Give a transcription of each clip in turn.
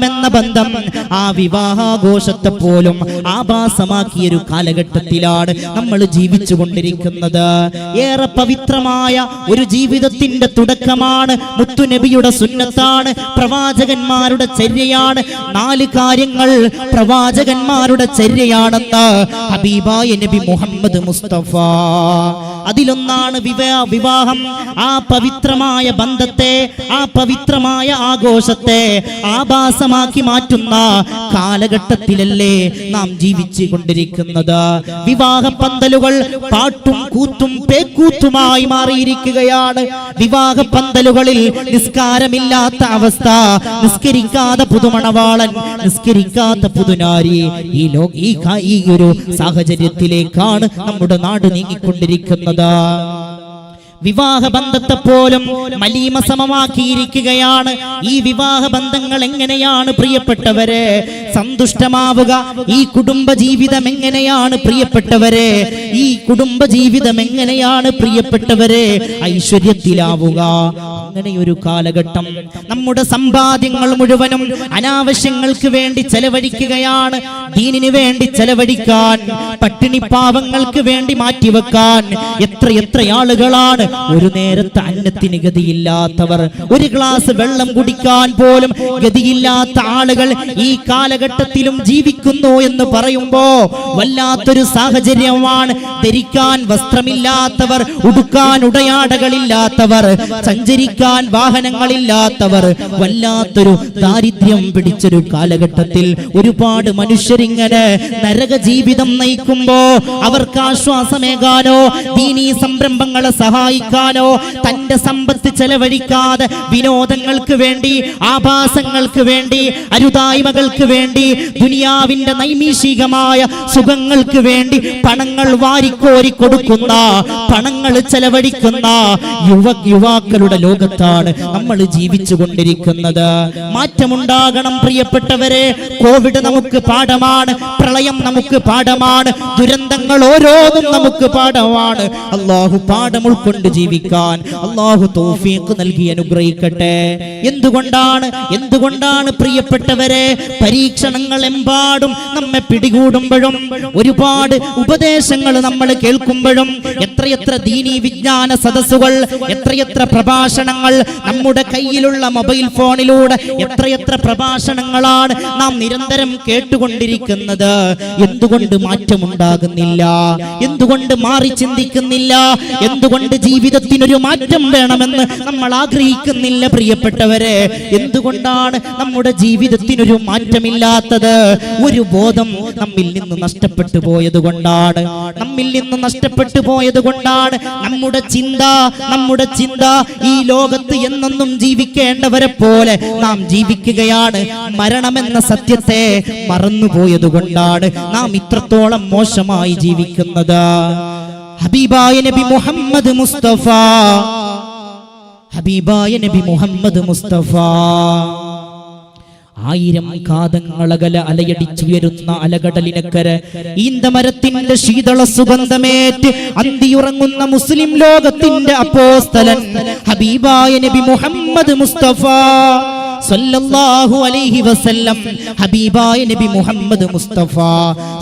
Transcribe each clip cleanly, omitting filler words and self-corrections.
എന്ന ബന്ധം ആ വിവാഹാഘോഷത്തെ പോലും ആഭാസമാക്കിയൊരു കാലഘട്ടത്തിലാണ് നമ്മൾ ജീവിച്ചു കൊണ്ടിരിക്കുന്നത്. ഏറെ പവിത്രമായ ഒരു ജീവിതത്തിന്റെ തുടക്കമാണ്, മുത്തുനബിയുടെ സുന്നത്താണ്, പ്രവാചകന്മാരുടെ ചര്യയാണ്. 4 കാര്യങ്ങൾ പ്രവാചകന്മാരുടെ ചര്യയാണെന്ന് ഹബീബായ നബി മുഹമ്മദ് മുസ്തഫ. അതിലൊന്നാണ് വിവാഹം. ആ പവിത്രമായ ബന്ധത്തെ, ആ പവിത്രമായ ആഘോഷത്തെ ആഭാസമാക്കി മാറ്റുന്ന കാലഘട്ടത്തിലല്ലേ നാം ജീവിച്ചു കൊണ്ടിരിക്കുന്നത്. വിവാഹ പന്തലുകൾ പാട്ടും കൂത്തും പേക്കൂത്തുമായി മാറിയിരിക്കുകയാണ്. വിവാഹ പന്തലുകളിൽ നിസ്കാരമില്ലാത്ത അവസ്ഥ, നിസ്കരിക്കാത്ത പുതുമണവാളൻ, നിസ്കരിക്കാത്ത പുതുനാരി. ഈ ഒരു സാഹചര്യത്തിലേക്കാണ് നമ്മുടെ നാട് നീങ്ങിക്കൊണ്ടിരിക്കുന്നത്. വിവാഹ ബന്ധത്തെ പോലും മലീമസമമാക്കിയിരിക്കുകയാണ്. ഈ വിവാഹ ബന്ധങ്ങൾ എങ്ങനെയാണ് പ്രിയപ്പെട്ടവരെ സന്തുഷ്ടമാവുക? ഈ കുടുംബ ജീവിതം എങ്ങനെയാണ് പ്രിയപ്പെട്ടവരെ, ഈ കുടുംബ ജീവിതം എങ്ങനെയാണ് പ്രിയപ്പെട്ടവരെ ഐശ്വര്യത്തിലാവുക? അങ്ങനെയൊരു കാലഘട്ടം. നമ്മുടെ സമ്പാദ്യങ്ങൾ മുഴുവനും അനാവശ്യങ്ങൾക്ക് വേണ്ടി ചെലവഴിക്കുകയാണ്. ദീനിന് വേണ്ടി ചെലവഴിക്കാൻ, പട്ടിണി പാവങ്ങൾക്ക് വേണ്ടി മാറ്റിവെക്കാൻ എത്ര ആളുകളാണ്. ഒരു നേരത്തെ അന്നത്തിന് ഗതിയില്ലാത്തവർ, ഒരു ഗ്ലാസ് വെള്ളം കുടിക്കാൻ പോലും ഗതിയില്ലാത്ത ആളുകൾ ഈ കാലഘട്ടത്തിലും ജീവിക്കുന്നു എന്ന് പറയുമ്പോ വല്ലാത്തൊരു സാഹചര്യമാണ്. ധരിക്കാൻ വസ്ത്രമില്ലാത്തവർ, ഉടുക്കാൻ ഉടയാടകളില്ലാത്തവർ, സഞ്ചരിക്കാൻ വാഹനങ്ങളില്ലാത്തവർ, വല്ലാത്തൊരു ദാരിദ്ര്യം പിടിച്ചൊരു കാലഘട്ടത്തിൽ ഒരുപാട് മനുഷ്യരിങ്ങനെ നരക ജീവിതം നയിക്കുമ്പോ അവർക്ക് ആശ്വാസമേകാനോ ദീനീ സംരംഭങ്ങളെ സഹായിക്കാനോ തന്റെ സമ്പത്ത് ചെലവഴിക്കാതെ വിനോദങ്ങൾക്ക് വേണ്ടി, ആഭാസങ്ങൾക്ക് വേണ്ടി, അരുതായ്മകൾക്ക് വേണ്ടി, ദുനിയാവിന്റെ നൈമിഷികമായ സുഖങ്ങൾക്ക് വേണ്ടി പണങ്ങൾ വാരിക്കോരി കൊടുക്കുന്ന, പണങ്ങൾ ചെലവഴിക്കുന്ന യുവാക്കളുടെ ലോകത്താണ് നമ്മൾ ജീവിച്ചു കൊണ്ടിരിക്കുന്നത്. മാറ്റമുണ്ടാകണം പ്രിയപ്പെട്ടവരെ. കോവിഡ് നമുക്ക് പാഠമാണ്, പ്രളയം നമുക്ക് പാഠമാണ്, ദുരന്തങ്ങൾ ഓരോന്നും നമുക്ക് പാഠമാണ്. അല്ലാഹു പാഠം ഉൾക്കൊണ്ട് ജീവിക്കാൻ അല്ലാഹു തൗഫീഖ് നൽകി അനുഗ്രഹിക്കട്ടെ. എന്തുകൊണ്ടാണ് പ്രിയപ്പെട്ടവരെ പരീക്ഷണങ്ങൾ എമ്പാടും നമ്മെ പിടികൂടുമ്പോഴും, ഒരുപാട് ഉപദേശങ്ങൾ നമ്മൾ കേൾക്കുമ്പോഴും, എത്രയെത്ര ദീനീ വിജ്ഞാന സദസ്സുകൾ, എത്രയെത്ര പ്രഭാഷണങ്ങൾ നമ്മുടെ കയ്യിലുള്ള മൊബൈൽ ഫോണിലൂടെ, എത്രയെത്ര പ്രഭാഷണങ്ങളാണ് നാം നിരന്തരം കേട്ടുകൊണ്ടിരിക്കുന്നത്. എന്തുകൊണ്ട് മാറ്റമുണ്ടാകുന്നില്ല? എന്തുകൊണ്ട് മാറി ചിന്തിക്കുന്നില്ല? എന്തുകൊണ്ട് ജീവിതത്തിനൊരു മാറ്റം വേണമെന്ന് നമ്മൾ ആഗ്രഹിക്കുന്നില്ല പ്രിയപ്പെട്ടവരെ? എന്തുകൊണ്ടാണ് നമ്മുടെ ജീവിതത്തിനൊരു മാറ്റമില്ലാത്തത്? ഒരു ബോധം നമ്മിൽ നിന്ന് നഷ്ടപ്പെട്ടു പോയത് കൊണ്ടാണ്. നമ്മുടെ ചിന്ത ഈ ലോകത്ത് എന്നെന്നും ജീവിക്കേണ്ടവരെ പോലെ നാം ജീവിക്കുകയാണ്. മരണമെന്ന സത്യത്തെ മറന്നുപോയത് കൊണ്ടാണ് നാം ഇത്രത്തോളം മോശമായി ജീവിക്കുന്നത്. ഹബീബായ നബി മുഹമ്മദ് മുസ്തഫ, ഹബീബായ നബി മുഹമ്മദ് മുസ്തഫ 1000 കാതങ്ങളകല അലയടിച്ചുയരുന്ന അലകടലിനക്കര ഈന്തമരത്തിന്റെ ശീതള സുഗന്ധമേറ്റ് അന്തിയുറങ്ങുന്ന മുസ്ലിം ലോകത്തിന്റെ അപ്പോസ്തലൻ ഹബീബായ നബി മുഹമ്മദ് മുസ്തഫ സല്ലല്ലാഹു അലൈഹി വസല്ലം. ഹബീബായ നബി മുഹമ്മദ് മുസ്തഫ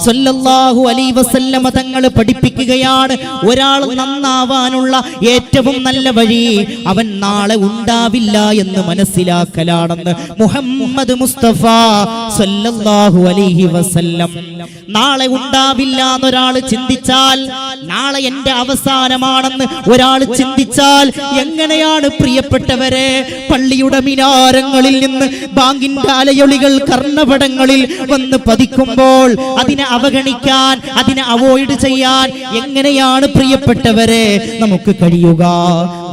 സല്ലല്ലാഹു അലൈഹി വസല്ലം തങ്ങൾ പഠിപ്പിക്കുകയാണ്, ഒരാൾ നന്നാവാനുള്ള ഏറ്റവും നല്ല വഴി അവൻ നാളെ ഉണ്ടാവില്ല എന്ന് മനസ്സിലാക്കലാണെന്ന് മുഹമ്മദ് മുസ്തഫ സല്ലല്ലാഹു അലൈഹി വസല്ലം. നാളെ ഉണ്ടാവില്ല എന്നൊരാൾ ചിന്തിച്ചാൽ, നാളെ എന്റെ അവസാനമാണെന്ന് ഒരാൾ ചിന്തിച്ചാൽ എങ്ങനെയാണ് പ്രിയപ്പെട്ടവരെ പള്ളിയുടെ മിനാരങ്ങളിൽ നിന്ന് ബാങ്കിന്റെ അലയൊളികൾ കർണപടങ്ങളിൽ വന്ന് പതിക്കുമ്പോൾ അതിനെ അവഗണിക്കാൻ, അതിനെ അവോയ്ഡ് ചെയ്യാൻ എങ്ങനെയാണ് പ്രിയപ്പെട്ടവരെ നമുക്ക് കഴിയുക?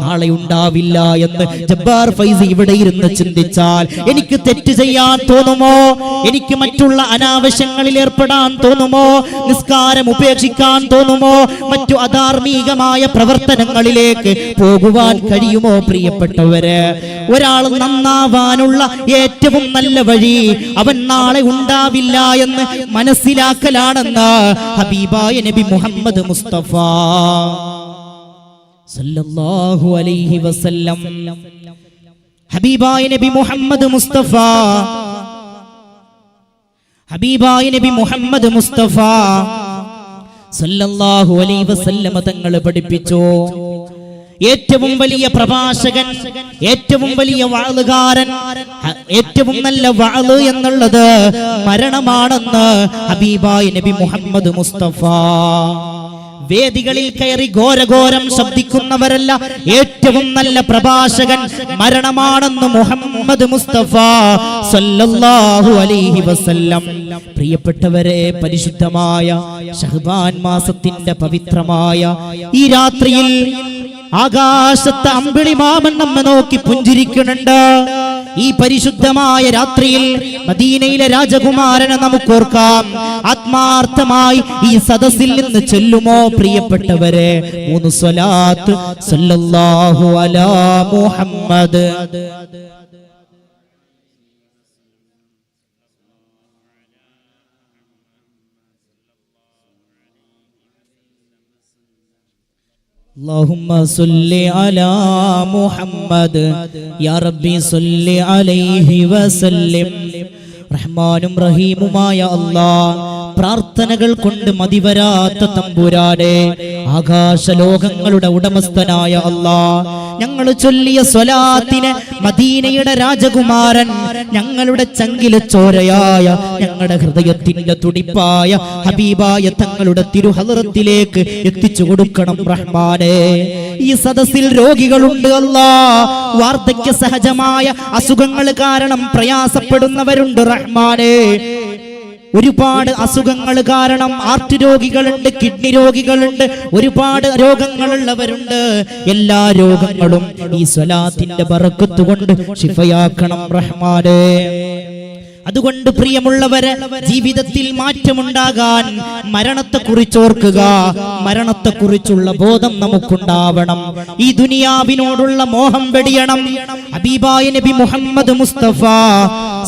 നാളെ ഉണ്ടാവില്ല എന്ന് ജബ്ബാർ ഫൈസി ഇവിടെ ഇരുന്ന് ചിന്തിച്ചാൽ എനിക്ക് തെറ്റ് ചെയ്യാൻ തോന്നുമോ? എനിക്ക് മറ്റുള്ള അനാവശ്യങ്ങളിൽ ഏർപ്പെടാൻ തോന്നുമോ? നിസ്കാരം ഉപേക്ഷിക്കാൻ തോന്നുമോ? മറ്റു അധാർമികമായ പ്രവർത്തനങ്ങളിലേക്ക് പോകുവാൻ കഴിയുമോ പ്രിയപ്പെട്ടവരെ? ഒരാൾ നന്നാവാനുള്ള ഏറ്റവും നല്ല വഴി അവൻ നാളെ ഉണ്ടാവില്ല എന്ന് മനസ്സിലാക്കലാണെന്ന് ഹബീബായ നബി മുഹമ്മദ് മുസ്തഫ സല്ലല്ലാഹു അലൈഹി വസല്ലം. ഹബീബായ നബി മുഹമ്മദ് മുസ്തഫ ഹബീബായ നബി മുഹമ്മദ് മുസ്തഫ സല്ലല്ലാഹു അലൈഹി വസല്ലമ തങ്ങൾ പഠിപ്പിച്ചു, ഏറ്റവും വലിയ പ്രഭാഷകൻ, ഏറ്റവും വലിയ വഅളുകാരൻ, ഏറ്റവും നല്ല വഅള് എന്നുള്ളത് മരണമാണെന്ന് ഹബീബായ നബി മുഹമ്മദ് മുസ്തഫ. വേദികളിൽ കയറി ഘോരഘോരം ശബ്ദിക്കുന്നവരല്ല, ഏറ്റവും നല്ല പ്രഭാഷകൻ മരണമാണെന്ന് മുഹമ്മദ് മുസ്തഫ സല്ലല്ലാഹു അലൈഹി വസല്ലം. പ്രിയപ്പെട്ടവരെ, പരിശുദ്ധമായ ശഅബാൻ മാസത്തിന്റെ പവിത്രമായ ഈ രാത്രിയിൽ ആകാശത്തെ അമ്പിളി മാമൻ നമ്മെ നോക്കി പുഞ്ചിരിക്കുന്നുണ്ട്. ഈ പരിശുദ്ധമായ രാത്രിയിൽ മദീനയിലെ രാജകുമാരനെ നമുക്ക് ഓർക്കാം. ആത്മാർത്ഥമായി ഈ സദസ്സിൽ നിന്ന് ചൊല്ലുമോ പ്രിയപ്പെട്ടവരെ? 3 സ്വലാത്ത് സല്ലല്ലാഹു അലാ മുഹമ്മദ്. اللهم صل على محمد يا ربي صل عليه وسلم. റഹ്മാനും റഹീമുമായ അല്ലാഹ്, പ്രാർത്ഥനകൾ കൊണ്ട് മതിവരാത്ത തമ്പുരാനെ, ആകാശലോകങ്ങളുടെ ഉടമസ്ഥനായ അല്ലാഹ്, ഞങ്ങൾ ചൊല്ലിയ സ്വലാത്തിനെ മദീനയുടെ രാജകുമാരൻ, ഞങ്ങളുടെ ചങ്കിലെ ചോരയായ, ഞങ്ങളുടെ ഹൃദയത്തിന്റെ തുടിപ്പായ ഹബീബായ തങ്ങളുടെ തിരുഹളറത്തിലേക്ക് എത്തിച്ചു കൊടുക്കണം റഹ്മാനേ. ഈ സദസ്സിൽ രോഗികളുണ്ട് അല്ലാഹ്, വാർദ്ധക്യ സഹജമായ അസുഖങ്ങൾ കാരണം പ്രയാസപ്പെടുന്നവരുണ്ട് റഹ്മാനേ. ഒരുപാട് അസുഖങ്ങൾ കാരണം ഹാർട്ട് രോഗികളുണ്ട്, കിഡ്നി രോഗികളുണ്ട്, ഒരുപാട് രോഗങ്ങളുള്ളവരുണ്ട്. എല്ലാ രോഗങ്ങളും ഈ സ്വലാത്തിന്റെ ബറക്കത്ത് കൊണ്ട് ശിഫയാക്കണം റഹ്മാനേ. അതുകൊണ്ട് പ്രിയമുള്ളവരെ, ജീവിതത്തിൽ മാറ്റമുണ്ടാകാൻ മരണത്തെക്കുറിച്ച് ഓർക്കുക, മരണത്തെക്കുറിച്ചുള്ള ബോധം നമുക്കുണ്ടാവണം. ഈ ദുനിയാവിനോടുള്ള മോഹം വെടിയണം. ഹബീബായ നബി മുഹമ്മദ് മുസ്തഫ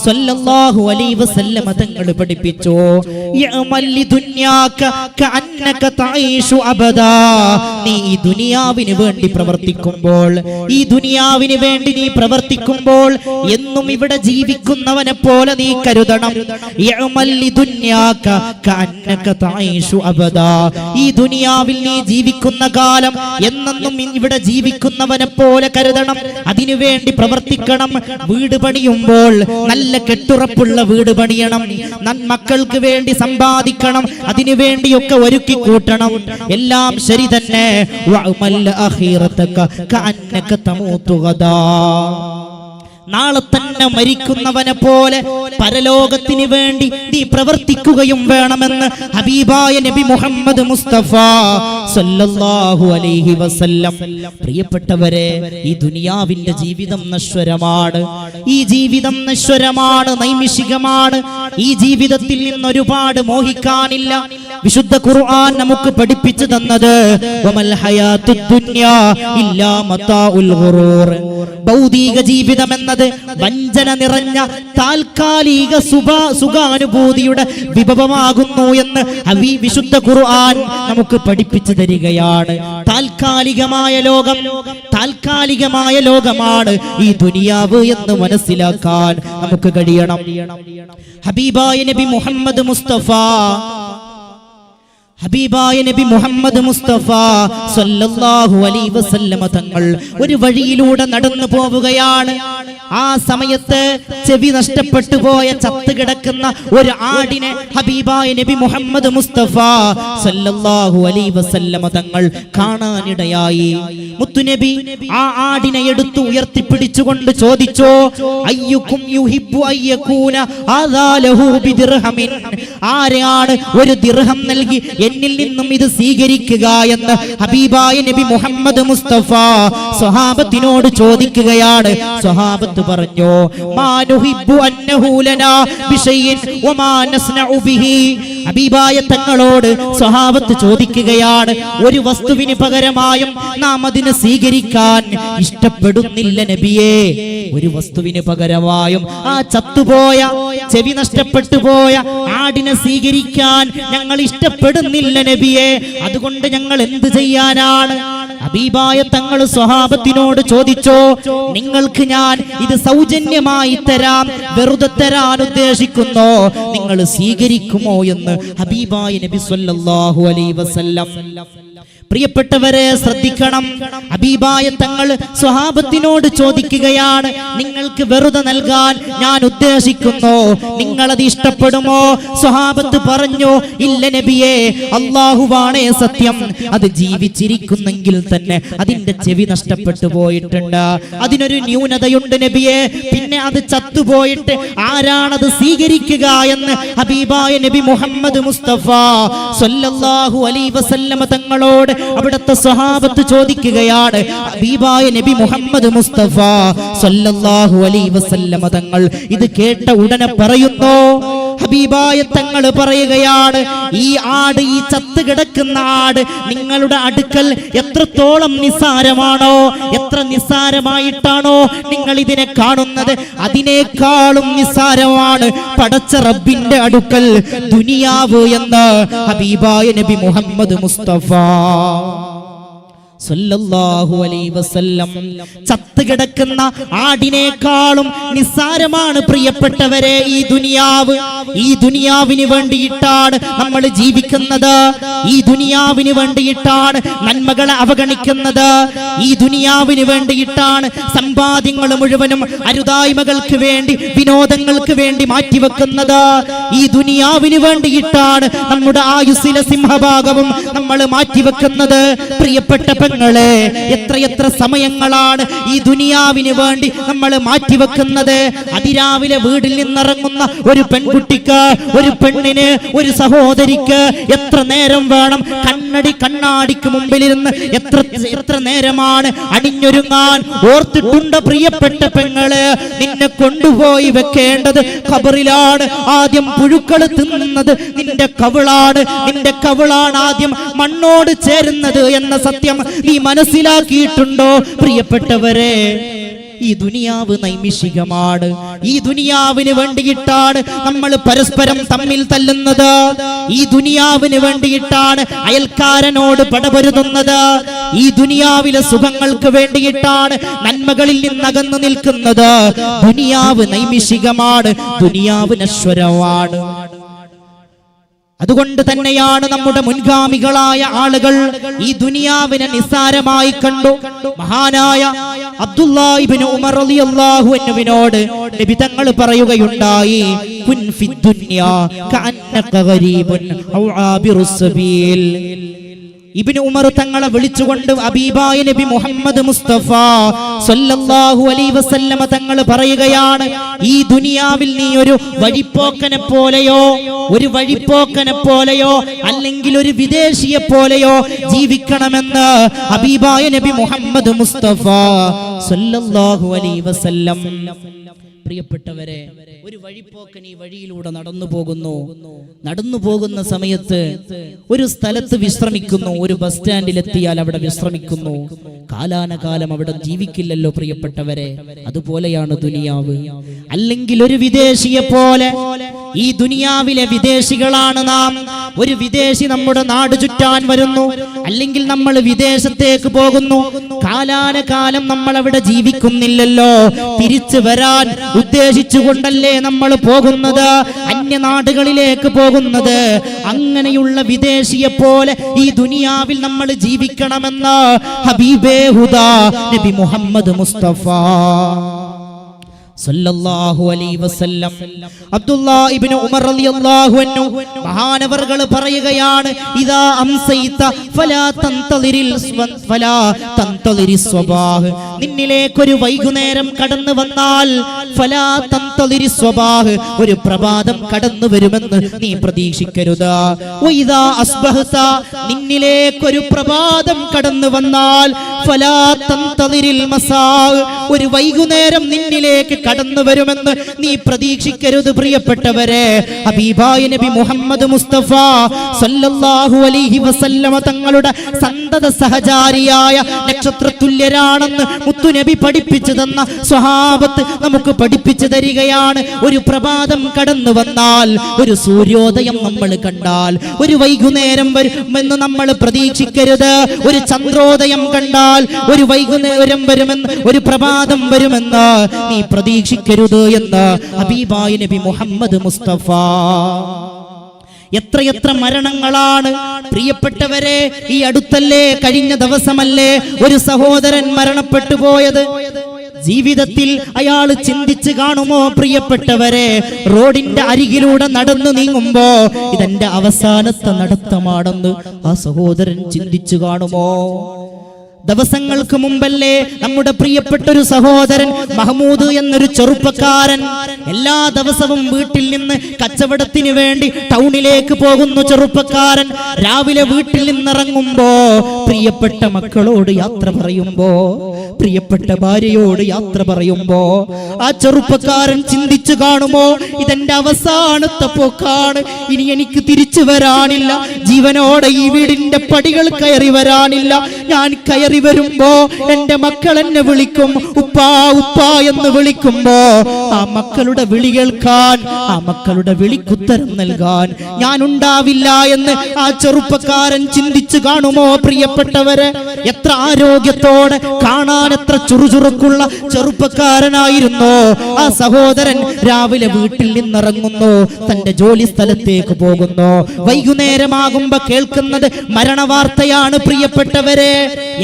സല്ലല്ലാഹു അലൈഹി വസല്ലം തങ്ങൾ പഠിപ്പിച്ചു, യഅമൽ ലിദുനിയാക കഅന്നക തഈഷു അബദാ. നീ ഈ ദുനിയാവിന് വേണ്ടി പ്രവർത്തിക്കുമ്പോൾ, ഈ ദുനിയാവിന് വേണ്ടി നീ പ്രവർത്തിക്കുമ്പോൾ എന്നും ഇവിടെ ജീവിക്കുന്നവനെ പോലെ നീ കരുതണം. യഅമൽ ലിദുനിയാക കഅന്നക തഈഷു അബദാ. ഈ ദുനിയാവിൽ നീ ജീവിക്കുന്ന കാലം എന്നെന്നും ഇവിടെ ജീവിക്കുന്നവനെ പോലെ കരുതണം. അതിനു വേണ്ടി പ്രവർത്തിക്കണം. വീട് പണിയുമ്പോൾ നല്ല കെട്ടുറപ്പുള്ള വീട് പണിയണം. മക്കൾക്ക് വേണ്ടി സമ്പാദിക്കണം. അതിനു വേണ്ടിയൊക്കെ ഒരുക്കി കൂട്ടണം. എല്ലാം ശരി തന്നെ. വഅമൽ അഖീറതക കഅന്നക തമൂതു ഗദാ. നാളെ തന്നെ മരിക്കുന്നവനെ പോലെ പരലോകത്തിന് വേണ്ടി നീ പ്രവർത്തിക്കുകയും വേണമെന്ന് ഹബീബായ നബി മുഹമ്മദ് മുസ്തഫ സല്ലല്ലാഹു അലൈഹി വസല്ലം. പ്രിയപ്പെട്ടവരെ, ഈ ദുനിയാവിന്റെ ജീവിതം നശ്വരമാണ്. ഈ ജീവിതം നശ്വരമാണ്, നൈമിഷികമാണ്. ഈ ജീവിതത്തിൽ നിന്ന് ഒരുപാട് മോഹിക്കാനില്ല. വിശുദ്ധ ഖുർആൻ നമുക്ക് പഠിപ്പിച്ചു തന്നത് വമൽ ഹയാത്തുദ് ദുനിയാ ഇല്ലാ മതാഉൽ ഗുറൂർ. ഭൗതിക ജീവിതം എന്നത് വഞ്ചന നിറഞ്ഞ താൽക്കാലിക സുഖാനുഭൂതിയുടെ വിഭവമാകുന്നു എന്ന് വിശുദ്ധ ഖുർആൻ നമുക്ക് പഠിപ്പിച്ചു തരികയാണ്. താൽക്കാലികമായ ലോകം, താൽക്കാലികമായ ലോകമാണ് ഈ ദുനിയാവ് എന്ന് മനസ്സിലാക്കാൻ നമുക്ക് കഴിയണം. ഹബീബായ നബി മുഹമ്മദ് മുസ്തഫ, ഹബീബായ നബി മുഹമ്മദ് മുസ്തഫ സല്ലല്ലാഹു അലൈഹി വസല്ലമ തങ്ങൾ ഒരു വഴിയിലൂടെ നടന്നു പോവുകയാണ്. ആ സമയത്ത് ചെവി നഷ്ടപ്പെട്ടു പോയ ചത്തുകിടക്കുന്ന ഒരു ആടിനെ ഹബീബായ നബി മുഹമ്മദ് മുസ്തഫ സല്ലല്ലാഹു അലൈഹി വസല്ലമ തങ്ങൾ കാണാനിടയായി. മുത്തുനബി ആ ആടിനെ എടുത്തു ഉയർത്തിപ്പിടിച്ചുകൊണ്ട് ചോദിച്ചു, അയ്യുക്കും യുഹിബ്ബു അയ്യകൂന ഹാദാ ലഹു ബിദിർഹമിൻ. ആരെയാണ് ഒരു ദിർഹം നൽകി എന്നിൽ നിന്നും ഇത് സ്വീകരിക്കുക എന്ന് ഹബീബായ നബി മുഹമ്മദ് മുസ്തഫ സ്വഹാബത്തിനോട് ചോദിക്കുകയാണ്. സ്വഹാബത്ത് പറഞ്ഞു, മാ നുഹിബ്ബു അന്നഹു ലനാ ബിശൈഇൻ വമാ നസ്നഉ ബിഹി. ഹബീബായ തങ്ങളോട് സ്വഹാബത്ത് ചോദിക്കുകയാണ്, ഒരു വസ്തുവിന് പകരമായും നാം അതിനെ സ്വീകരിക്കാൻ ഇഷ്ടപ്പെടുന്നില്ല നബിയേ. ഒരു വസ്തുവിന് പകരമായും ആ ചത്തുപോയ, ചെവി നഷ്ടപ്പെട്ടു പോയ ആടിനെ സ്വീകരിക്കാൻ ഞങ്ങൾ ഇഷ്ടപ്പെടുന്നില്ല നബിയേ. അതുകൊണ്ട് ഞങ്ങൾ എന്ത് ചെയ്യാനാണ്? ഹബീബായ തങ്ങൾ സ്വഹാബത്തിനോട് ചോദിച്ചോ, നിങ്ങൾക്ക് ഞാൻ ഇത് സൗജന്യമായി തരാം, വെറുതെ തരാൻ ഉദ്ദേശിക്കുന്നോ, നിങ്ങൾ സ്വീകരിക്കുമോ എന്ന് ഹബീബായ നബി സല്ലല്ലാഹു അലൈഹി വസല്ലം. പ്രിയപ്പെട്ടവരെ ശ്രദ്ധിക്കണം, ഹബീബായ തങ്ങൾ സ്വഹാബത്തിനോട് ചോദിക്കുകയാണ്, നിങ്ങൾക്ക് വെറുതെ നൽകാൻ ഞാൻ ഉദ്ദേശിക്കുന്നു, നിങ്ങളത് ഇഷ്ടപ്പെടുമോ? സ്വഹാബത്ത് പറഞ്ഞു, ഇല്ല നബിയേ, അല്ലാഹുവാണേ സത്യം, അത് ജീവിച്ചിരിക്കുന്നെങ്കിൽ തന്നെ അതിന്റെ ചെവി നഷ്ടപ്പെട്ടു പോയിട്ടുണ്ട്, അതിനൊരു ന്യൂനതയുണ്ട് നബിയേ, പിന്നെ അത് ചത്തുപോയിട്ട് ആരാണത് സ്വീകരിക്കുക എന്ന് ഹബീബായ നബി മുഹമ്മദ് മുസ്തഫ സല്ലല്ലാഹു അലൈഹി വസല്ലമ തങ്ങളോട് അവിടുത്തെ സ്വഹാബത്ത് ചോദിക്കുകയാണ്. ഹബീബായ നബി മുഹമ്മദ് മുസ്തഫ സല്ലല്ലാഹു അലൈഹി വസല്ലമ തങ്ങൾ ഇത് കേട്ട ഉടനെ പറയുന്നു, ഹബീബായ തങ്ങൾ പറയുകയാണ്, ഈ ആട്, ഈ ചത്ത് കിടക്കുന്ന ആട് നിങ്ങളുടെ അടുക്കൽ എത്രത്തോളം നിസ്സാരമാണോ, എത്ര നിസ്സാരമായിട്ടാണോ നിങ്ങൾ ഇതിനെ കാണുന്നത്, അതിനേക്കാളും നിസ്സാരമാണ് പടച്ച റബ്ബിന്റെ അടുക്കൽ ദുനിയാവ് എന്ന് ഹബീബായ നബി മുഹമ്മദ് മുസ്തഫ സല്ലല്ലാഹു അലൈഹി വസല്ലം. ചത്ത് കിടക്കുന്ന ആടിനേക്കാളും നിസ്സാരമാണ് പ്രിയപ്പെട്ടവരെ ഈ ദുനിയാവ്. ഈ ദുനിയാവിന് വേണ്ടിയിട്ടാണ് നമ്മൾ ജീവിക്കുന്നത്, ഈ ദുനിയാവിന് വേണ്ടിയിട്ടാണ് നന്മകളെ അവഗണിക്കുന്നത്, ഈ ദുനിയാവിന് വേണ്ടിയിട്ടാണ് സമ്പാദ്യങ്ങൾ മുഴുവനും അരുതായ്മകൾക്ക് വേണ്ടി, വിനോദങ്ങൾക്ക് വേണ്ടി മാറ്റിവെക്കുന്നത്, ഈ ദുനിയാവിന് വേണ്ടിയിട്ടാണ് നമ്മുടെ ആയുസ്സിലെ സിംഹഭാഗവും നമ്മൾ മാറ്റിവെക്കുന്നത്. പ്രിയപ്പെട്ട പെങ്ങളെ, എത്രയെത്ര സമയങ്ങളാണ് ഈ ദുനിയാവിന് വേണ്ടി നമ്മൾ മാറ്റിവെക്കുന്നത്. അതിരാവിലെ വീട്ടിൽ നിന്നിറങ്ങുന്ന ഒരു പെൺകുട്ടിക്ക്, ഒരു പെണ്ണിന്, ഒരു സഹോദരിക്ക് എത്ര നേരം വേണം കണ്ണാടിക്ക് മുമ്പിലിരുന്ന് എത്ര നേരമാണ് അണിഞ്ഞൊരുങ്ങാൻ? ഓർത്തിട്ടുണ്ട് പ്രിയപ്പെട്ട പെങ്ങളെ, നിന്നെ കൊണ്ടുപോയി വെക്കേണ്ടത് ഖബറിലാണ്. ആദ്യം പുഴുക്കൾ തിന്നുന്നത് നിന്റെ കവിളാണ്, നിന്റെ കവിളാണ് ആദ്യം മണ്ണോട് ചേരുന്നത് എന്ന സത്യം നീ മനസ്സിലാക്കിയിട്ടുണ്ടോ പ്രിയപ്പെട്ടവരെ? ഈ ദുനിയാവ് നൈമിഷികമാണ്. ഈ ദുനിയാവിന് വേണ്ടിയിട്ടാണ് നമ്മൾ പരസ്പരം തമ്മിൽ തല്ലുന്നത്. ഈ ദുനിയാവിന് വേണ്ടിയിട്ടാണ് അയൽക്കാരനോട് പടപൊരുതുന്നത്. ഈ ദുനിയാവിലെ സുഖങ്ങൾക്ക് വേണ്ടിയിട്ടാണ് നന്മകളിൽ നിന്നകന്നു നിൽക്കുന്നത്. ദുനിയാവ് നൈമിഷികമാണ്, ദുനിയാവ് നശ്വരമാണ്. അതുകൊണ്ട് തന്നെയാണ് നമ്മുടെ മുൻഗാമികളായ ആളുകൾ ഈ ദുനിയാവിനെ നിസ്സാരമായി കണ്ടു. മഹാനായ അബ്ദുല്ലാഹ് ഇബ്നു ഉമർ റളിയല്ലാഹു അൻഹുവിനോട് നബി തങ്ങൾ പറയുകയുണ്ടായി, കുൻ ഫിദ് ദുനിയാ കഅന്നക ഗരീബുൻ ഔ ആബിറുസ് സബീൽ. ഇബ്നു ഉമർ തങ്ങളെ വിളിച്ചുകൊണ്ട് ഹബീബായ നബി മുഹമ്മദ് മുസ്തഫ സല്ലല്ലാഹു അലൈഹി വസല്ലമ തങ്ങൾ പറയുകയാണ്, ഈ ദുനിയാവിൽ നീ ഒരു വഴിപ്പോക്കനെ പോലെയോ അല്ലെങ്കിൽ ഒരു വിദേശിയെ പോലെയോ ജീവിക്കണമെന്ന് ഹബീബായ നബി മുഹമ്മദ് മുസ്തഫ സല്ലല്ലാഹു അലൈഹി വസല്ലം. പ്രിയപ്പെട്ടവരെ, ഒരു വഴിപ്പോക്കൻ ഈ വഴിയിലൂടെ നടന്നു പോകുന്ന സമയത്ത് ഒരു സ്ഥലത്ത് വിശ്രമിക്കുന്നു, ഒരു ബസ് സ്റ്റാൻഡിൽ എത്തിയാൽ അവിടെ വിശ്രമിക്കുന്നു. കാലാനകാലം അവിടെ ജീവിക്കില്ലല്ലോ പ്രിയപ്പെട്ടവരെ. അതുപോലെയാണ് ദുനിയാവ്. അല്ലെങ്കിൽ ഒരു വിദേശിയെ പോലെ ഈ ദുനിയാവിലെ വിദേശികളാണ് നാം. ഒരു വിദേശി നമ്മുടെ നാട് ചുറ്റാൻ വരുന്നു, അല്ലെങ്കിൽ നമ്മൾ വിദേശത്തേക്ക് പോകുന്നു. കാലാനകാലം നമ്മൾ അവിടെ ജീവിക്കുന്നില്ലല്ലോ. തിരിച്ചു വരാൻ ഉദ്ദേശിച്ചുകൊണ്ടല്ലേ നമ്മൾ പോകുന്നത്, അന്യനാടുകളിലേക്ക് പോകുന്നത്. അങ്ങനെയുള്ള വിദേശിയെ പോലെ ഈ ദുനിയാവിൽ നമ്മൾ ജീവിക്കണമെന്ന് ഹബീബേ ഹുദാ നബി മുഹമ്മദ് മുസ്തഫ സല്ലല്ലാഹു അലൈഹി വസല്ലം. അബ്ദുല്ലാഹ് ഇബ്നു ഉമർ റളിയല്ലാഹു അൻഹു മഹാനവർകൾ പറയുകയാണ്, ഇദാ അംസൈത ഫലാ തൻതളിരിസ് സ്വബാഹ്. നിന്നിലേക്ക് ഒരു വൈകുന്നേരം കടന്നു വന്നാൽ ഫലാ തൻതളിരിസ് സ്വബാഹ്, ഒരു പ്രഭാതം കടന്നു വരുമെന്ന് നീ പ്രതീക്ഷിക്കരുത്. വഇദാ അസ്ബഹത, നിന്നിലേക്ക് ഒരു പ്രഭാതം കടന്നു വന്നാൽ ഫലാ തൻതളിരിൽ മസാ, ഒരു വൈകുന്നേരം നിന്നിലേക്ക് കടന്നു വരുമെന്ന് നീ പ്രതീക്ഷിക്കരുത്. പ്രിയപ്പെട്ടവരെ, ഹബീബായ നബി മുഹമ്മദ് മുസ്തഫ സല്ലല്ലാഹു അലൈഹി വസല്ലമ തങ്ങളുടെ സന്തത സഹചാരിയായ നക്ഷത്രതുല്യരാണെന്ന് മുത്തുനബി പഠിപ്പിച്ചു തന്ന സ്വഹാബത്ത് നമുക്ക് പഠിപ്പിച്ചു തരികയാണ്. വരികയാണ്. ഒരു പ്രഭാതം കടന്നു വന്നാൽ, ഒരു സൂര്യോദയം നമ്മൾ കണ്ടാൽ, ഒരു വൈകുന്നേരം വരുമെന്ന് നമ്മൾ പ്രതീക്ഷിക്കരുത്. ഒരു ചന്ദ്രോദയം കണ്ടാൽ ഒരു വൈകുന്നേരം വരുമെന്ന്, ഒരു പ്രഭാതം വരുമെന്ന് നീ പ്രതീക്ഷിക്കരുത് എന്ന് ഹബീബായ നബി മുഹമ്മദ് മുസ്തഫ. എത്രയെത്ര മരണങ്ങളാണ് പ്രിയപ്പെട്ടവരെ! ഈ അടുത്തല്ലേ, കഴിഞ്ഞ ദിവസമല്ലേ ഒരു സഹോദരൻ മരണപ്പെട്ടു പോയത്? ജീവിതത്തിൽ അയാൾ ചിന്തിച്ചു കാണുമോ പ്രിയപ്പെട്ടവരെ? റോഡിന്റെ അരികിലൂടെ നടന്നു നീങ്ങുമ്പോ ഇതെന്റെ അവസാനത്തെ നടത്തമാണെന്ന് ആ സഹോദരൻ ചിന്തിച്ചു കാണുമോ? ദിവസങ്ങൾക്ക് മുമ്പല്ലേ നമ്മുടെ പ്രിയപ്പെട്ട ഒരു സഹോദരൻ മഹ്മൂദ് എന്നൊരു ചെറുപ്പക്കാരൻ, എല്ലാ ദിവസവും വീട്ടിൽ നിന്ന് കച്ചവടത്തിന് വേണ്ടി ടൗണിലേക്ക് പോകുന്ന ചെറുപ്പക്കാരൻ, രാവിലെ വീട്ടിൽ നിന്നിറങ്ങുമ്പോ പ്രിയപ്പെട്ട മക്കളോട് യാത്ര പറയുമ്പോ, പ്രിയപ്പെട്ട ഭാര്യയോട് യാത്ര പറയുമ്പോ ആ ചെറുപ്പക്കാരൻ ചിന്തിച്ചു കാണുമോ, ഇതെന്റെ അവസാനത്തെ പോക്കാണ്, ഇനി എനിക്ക് തിരിച്ചു വരാനില്ല, ജീവനോടെ ഈ വീടിന്റെ പടികൾ കയറി വരാനില്ല. ഞാൻ കയറി വരുമ്പോ എന്റെ മക്കൾ എന്നെ വിളിക്കും, ഉപ്പാ ഉപ്പാ എന്ന് വിളിക്കുമ്പോ ആ മക്കളുടെ വിളി കേൾക്കാൻ, ആ മക്കളുടെ വിളിക്കുത്തരം നൽകാൻ ഞാൻ ഉണ്ടാവില്ല എന്ന് ആ ചെറുപ്പക്കാരൻ ചിന്തിച്ചു കാണുമോ പ്രിയപ്പെട്ടവരെ? എത്ര ആരോഗ്യത്തോടെ, കാണാൻ എത്ര ചുറുചുറുക്കുള്ള ചെറുപ്പക്കാരനായിരുന്നു ആ സഹോദരൻ. രാവിലെ വീട്ടിൽ നിന്നിറങ്ങുന്നു, തന്റെ ജോലി സ്ഥലത്തേക്ക് പോകുന്നു. വൈകുന്നേരമാകുമ്പോ കേൾക്കുന്നത് മരണവാർത്തയാണ് പ്രിയപ്പെട്ടവരെ.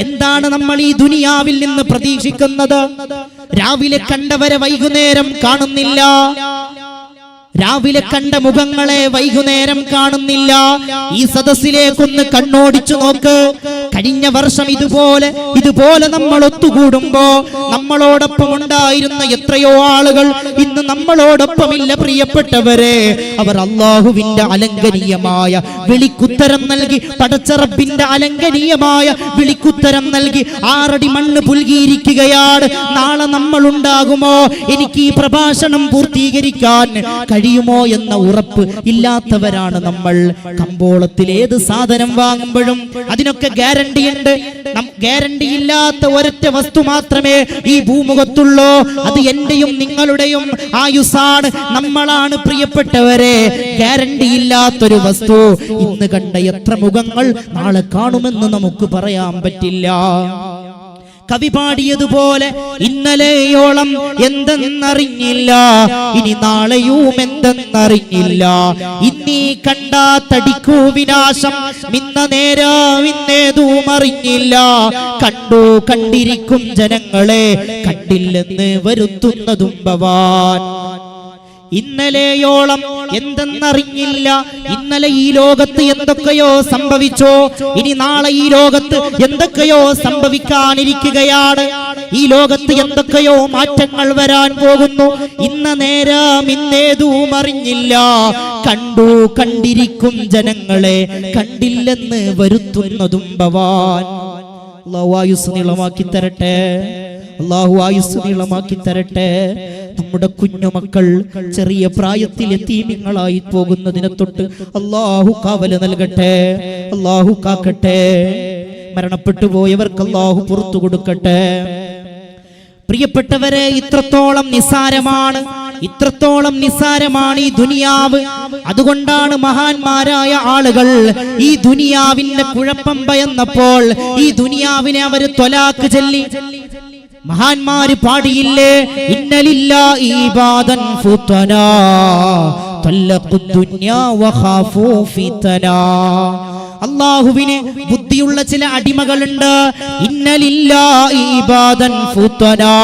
എന്താണ് നമ്മൾ ഈ ദുനിയാവിൽ നിന്ന് പ്രതീക്ഷിക്കുന്നത്? രാവിലെ കണ്ടവരെ വൈകുന്നേരം കാണുന്നില്ല, രാവിലെ കണ്ട മുഖങ്ങളെ വൈകുന്നേരം കാണുന്നില്ല. ഈ സദസ്സിലേക്കൊന്ന് കണ്ണോടിച്ചു നോക്ക്. കഴിഞ്ഞ വർഷം ഇതുപോലെ നമ്മൾ ഒത്തുകൂടുമ്പോ നമ്മളോടൊപ്പം ഉണ്ടായിരുന്ന എത്രയോ ആളുകൾ ഇന്ന് നമ്മളോടൊപ്പമില്ല പ്രിയപ്പെട്ടവരെ. അവർ അല്ലാഹുവിന്റെ അലംഘനീയമായ വിളിക്കുത്തരം നൽകി, പടച്ചറബിന്റെ അലംഘനീയമായ വിളിക്കുത്തരം നൽകി 6 അടി മണ്ണ് പുൽകിയിരിക്കുകയാണ്. നാളെ നമ്മൾ ഉണ്ടാകുമോ? എനിക്ക് ഈ പ്രഭാഷണം പൂർത്തീകരിക്കാൻ കഴിയുമോ എന്ന ഉറപ്പ് ഇല്ലാത്തവരാണ് നമ്മൾ. കമ്പോളത്തിൽ ഏത് സാധനം വാങ്ങുമ്പോഴും അതിനൊക്കെ ഗ്യാരണ്ടി ഉണ്ട്. ഗ്യാരണ്ടി ഇല്ലാത്ത ഒരൊറ്റ വസ്തു മാത്രമേ ഈ ഭൂമുഖത്തുള്ളൂ. അത് എന്റെയും നിങ്ങളുടെയും ആയുസ്സാണ്, നമ്മളാണ് പ്രിയപ്പെട്ടവരെ. ഗ്യാരണ്ടി ഇല്ലാത്തൊരു വസ്തു. ഇന്ന് കണ്ട എത്ര മുഖങ്ങൾ നാളെ കാണുമെന്ന് നമുക്ക് പറയാൻ പറ്റില്ല. കവി പാടിയതുപോലെ ഇന്നലെയോളം എന്തെന്നറിഞ്ഞില്ല, ഇനി നാളെയും എന്തെന്നറിഞ്ഞില്ല. ഇന്നീ കണ്ടാ തടിക്കൂ വിനാശം, മിന്ന നേരം ഇന്നേതും അറിഞ്ഞില്ല. കണ്ടു കണ്ടിരിക്കും ജനങ്ങളെ, കണ്ടില്ലെന്ന് വരുത്തുന്നതും ഭവാൻ. ഇന്നലെയോളം എന്തെന്നറിഞ്ഞില്ല, ഇന്നലെ ഈ ലോകത്ത് എന്തൊക്കെയോ സംഭവിച്ചോ, ഇനി നാളെ ഈ ലോകത്ത് എന്തൊക്കെയോ സംഭവിക്കാനിരിക്കുകയാണ്. ഈ ലോകത്ത് എന്തൊക്കെയോ മാറ്റങ്ങൾ വരാൻ പോകുന്നു. ഇന്ന നേരം ഇന്നേതും അറിഞ്ഞില്ല. കണ്ടു കണ്ടിരിക്കും ജനങ്ങളെ, കണ്ടില്ലെന്ന് വരുത്തുന്നതും ഭവാൻ. അല്ലാഹു ആയുസ് നീളമാക്കി തരട്ടെ, അല്ലാഹു ആയുസ് നീളമാക്കി തരട്ടെ. നമ്മുടെ കുഞ്ഞുമക്കൾ ചെറിയ പ്രായത്തിൽ യതീമിങ്ങളായി പോകുന്നതിനെ തൊട്ട് അല്ലാഹു കാവല് നൽകട്ടെ, അല്ലാഹു കാക്കട്ടെ. മരണപ്പെട്ടു പോയവർക്ക് അല്ലാഹു പുറത്തു കൊടുക്കട്ടെ. പ്രിയപ്പെട്ടവരെ, ഇത്രത്തോളം നിസ്സാരമാണ് ഈ ദുനിയാവ്. അതുകൊണ്ടാണ് മഹാന്മാരായ ആളുകൾ ഈ ദുനിയാവിന്റെ കുഴപ്പം ഭയന്നപ്പോൾ ഈ ദുനിയാവിനെ അവര് ത്വലാഖ് ചൊല്ലി. മഹാന്മാര് പാടിയില്ലേ, ഇന്നലില്ലാഹി ഇബാദൻ ഫുതനാ തല്ലഖുദ് ദുനിയാ വഖാഫു ഫിതനാ. അല്ലാഹുവിന് ബുദ്ധിയുള്ള ചില അടിമകളുണ്ട്. ഇന്നലില്ലാഹി ഇബാദൻ ഫുതനാ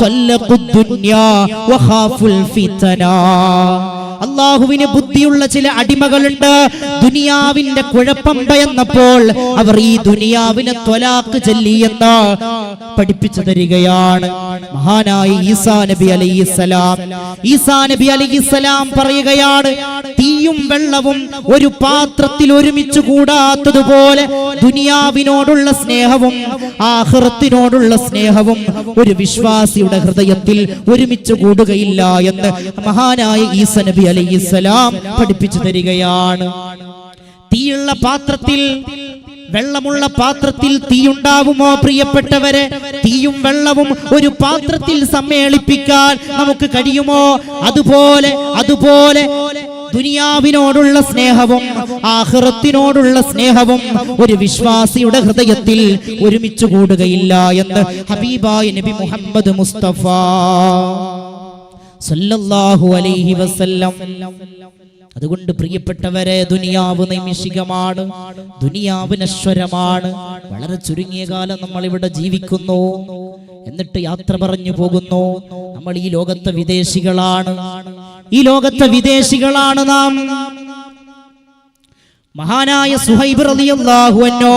തല്ലഖുദ് ദുനിയാ വഖാഫുൽ ഫിതനാ. അല്ലാഹുവിന് ബുദ്ധിയുള്ള ചില അടിമകളുണ്ട്. ദുനിയാവിന്റെ കുഴപ്പം ഭയന്നപ്പോൾ അവർ ഈ ദുനിയാവിനെ ത്വലാഖ് ചൊല്ലിയെന്ന് പഠിപ്പിച്ചു തരികയാണ് മഹാനായ ഈസാ നബി അലൈഹിസ്സലാം. ഈസാ നബി അലൈഹിസ്സലാം പറയുകയാണ്, തീയും വെള്ളവും ഒരു പാത്രത്തിൽ ഒരുമിച്ച് കൂടാത്തതുപോലെ ദുനിയാവിനോടുള്ള സ്നേഹവും ആഖിറത്തിനോടുള്ള സ്നേഹവും ഒരു വിശ്വാസിയുടെ ഹൃദയത്തിൽ ഒരുമിച്ച് കൂടുകയില്ല എന്ന് മഹാനായ ഈസാ നബി അലൈഹിസ്സലാം പഠിപ്പിച്ചു തരികയാണ്. തീയുള്ള പാത്രത്തിൽ വെള്ളമുള്ള പാത്രത്തിൽ തീയുണ്ടാവുമോ പ്രിയപ്പെട്ടവരെ? തീയും വെള്ളവും ഒരു പാത്രത്തിൽ സമ്മേളിപ്പിക്കാൻ നമുക്ക് കഴിയുമോ? അതുപോലെ ദുനിയാവിനോടുള്ള സ്നേഹവും ആഖിറത്തിനോടുള്ള സ്നേഹവും ഒരു വിശ്വാസിയുടെ ഹൃദയത്തിൽ ഒരുമിച്ച് കൂടുകയില്ല എന്ന് ഹബീബായ നബി മുഹമ്മദ് മുസ്തഫ സല്ലല്ലാഹു അലൈഹി വസല്ലം. അതുകൊണ്ട് പ്രിയപ്പെട്ടവരെ, ദുനിയാവ് നൈമിഷികമാണ്, ദുനിയാവ് നശ്വരമാണ്. വളരെ ചുരുങ്ങിയ കാലം നമ്മൾ ഇവിടെ ജീവിക്കുന്നു, എന്നിട്ട് യാത്ര പറഞ്ഞു പോകുന്നു. നമ്മൾ ഈ ലോകത്തെ വിദേശികളാണ് നാം. മഹാനായ സുഹൈബ് റളിയല്ലാഹു അൻഹു,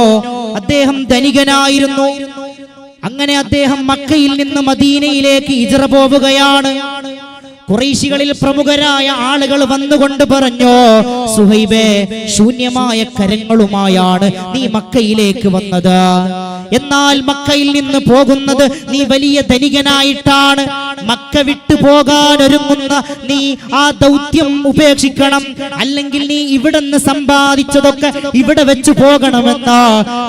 അദ്ദേഹം ധനികനായിരുന്നു. അങ്ങനെ അദ്ദേഹം മക്കയിൽ നിന്ന് മദീനയിലേക്ക് ഹിജ്റ പോവുകയാണ്. ഖുറൈശികളിൽ പ്രമുഖരായ ആളുകൾ വന്നുകൊണ്ട് പറഞ്ഞു, സുഹൈബേ, ശൂന്യമായ കരങ്ങളുമായാണ് നീ മക്കയിലേക്ക് വന്നത്. എന്നാൽ മക്കയിൽ നിന്ന് പോകുന്നത് നീ വലിയ ധനികനായിട്ടാണ്. മക്ക വിട്ടു പോകാൻ ഒരുങ്ങുന്ന നീ ആ ദൗത്യം ഉപേക്ഷിക്കണം, അല്ലെങ്കിൽ നീ ഇവിടുന്ന് സമ്പാദിച്ചതൊക്കെ ഇവിടെ വെച്ച് പോകണമെന്ന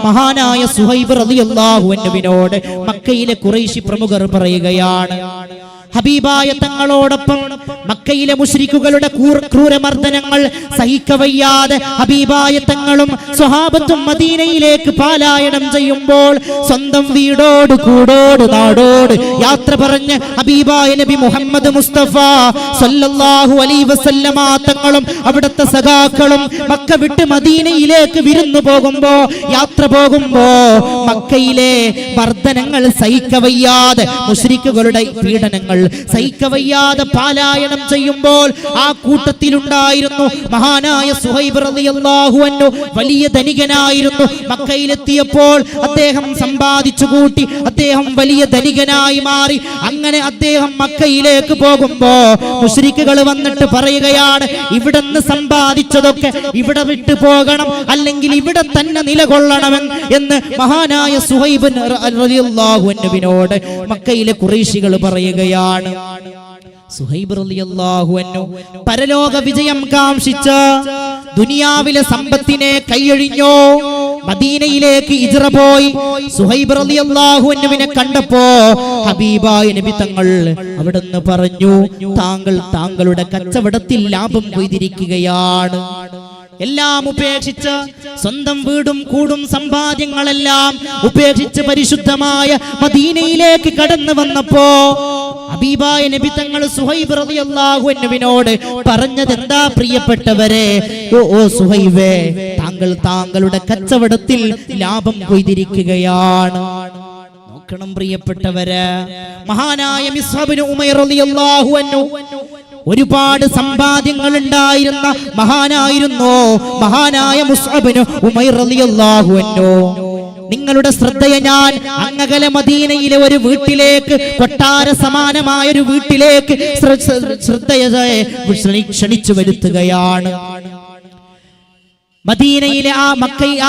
മഹാനായ സുഹൈബ് റളിയല്ലാഹു അൻഹുവിനോട് മക്കയിലെ ഖുറൈശി പ്രമുഖർ പറയുകയാണ്. ഹബീബായ തങ്ങളോടൊപ്പം മക്കയിലെ മുശ്രിക്കുകളുടെ ക്രൂരമർദ്ദനങ്ങൾ സഹിക്കവയ്യാതെ ഹബീബായ തങ്ങളും സ്വഹാബത്തും മദീനയിലേക്ക് പലായനം ചെയ്യുമ്പോൾ സ്വന്തം വീടോട് കൂടോട് നാടോട് യാത്ര പറഞ്ഞ് ഹബീബായ നബി മുഹമ്മദ് മുസ്തഫ സല്ലല്ലാഹു അലൈഹി വസല്ലമ തങ്ങളും അവിടുത്തെ സഖാക്കളും മക്ക വിട്ട് മദീനയിലേക്ക് വിരുന്നു യാത്ര പോകുമ്പോ മക്കയിലെ മർദ്ദനങ്ങൾ സഹിക്കവയ്യാതെ, മുശ്രിക്കുകളുടെ പീഡനങ്ങൾ സഹിക്കവയ്യാതെ പലായനം ചെയ്യുമ്പോൾ ആ കൂട്ടത്തിലുണ്ടായിരുന്നു മഹാനായ സുഹൈബ് റളിയല്ലാഹു അൻഹു. വലിയ ധനികനായിരുന്നു. മക്കയിലെത്തിയപ്പോൾ അദ്ദേഹം സമ്പാദിച്ചു കൂട്ടി, അദ്ദേഹം വലിയ ധനികനായി മാറി. അങ്ങനെ അദ്ദേഹം മക്കയിലേക്ക് പോകുമ്പോ മുശ്രിക്കുകൾ വന്നിട്ട് പറയുകയാണ്, ഇവിടുന്ന് സമ്പാദിച്ചതൊക്കെ ഇവിടെ വിട്ടു പോകണം, അല്ലെങ്കിൽ ഇവിടെ തന്നെ നിലകൊള്ളണമെന്ന് മഹാനായ സുഹൈബ് റളിയല്ലാഹു അൻഹുവിനോട് മക്കയിലെ ഖുറൈശികൾ പറയുകയാണ്. സുഹൈബ് റളിയല്ലാഹു അൻഹു പരലോക വിജയം കാംക്ഷിച്ച് ദുനിയാവിലെ സമ്പത്തിനെ കൈയൊഴിഞ്ഞു മദീനയിലേക്ക് ഹിജ്റ പോയി. സുഹൈബ് റളിയല്ലാഹു അൻഹുവിനെ കണ്ടപ്പോ ഹബീബായ നബി തങ്ങൾ അവിടുന്ന് പറഞ്ഞു, താങ്കളുടെ കച്ചവടത്തിൽ ലാഭം കൊയ്തിരിക്കുകയാണ്. എല്ലാം ഉപേക്ഷിച്ച്, സ്വന്തം വീടും കൂടും സമ്പാദ്യങ്ങളെല്ലാം ഉപേക്ഷിച്ച് പരിശുദ്ധമായ മദീനയിലേക്ക് കടന്നു വന്നപ്പോ ഹബീബായ നബി തങ്ങൾ സുഹൈബ് റളിയല്ലാഹു അൻഹുവിനോട് പറഞ്ഞത് എന്താ പ്രിയപ്പെട്ടവരെ? ഓ സുഹൈബേ, താങ്കളുടെ കച്ചവടത്തിൽ ലാഭം കൊയ്തിരിക്കുകയാണ്. നോക്കണം പ്രിയപ്പെട്ടവരെ, മഹാനായ മിസ്അബ് ഇബ്നു ഉമൈർ റളിയല്ലാഹു അൻഹു ഒരുപാട് സമ്പാദ്യങ്ങൾ ഉണ്ടായിരുന്ന മഹാനായിരുന്നു. മഹാനായ മുസ്അബ് ഇബ്നു ഉമൈർ റളിയല്ലാഹു അൻഹു, നിങ്ങളുടെ ശ്രദ്ധയെ ഞാൻ അങ്ങകലെ മദീനയിലെ ഒരു വീട്ടിലേക്ക്, കൊട്ടാര സമാനമായ ഒരു വീട്ടിലേക്ക് ശ്രദ്ധയെ ക്ഷണിച്ചു വരുത്തുകയാണ്. മദീനയിലെ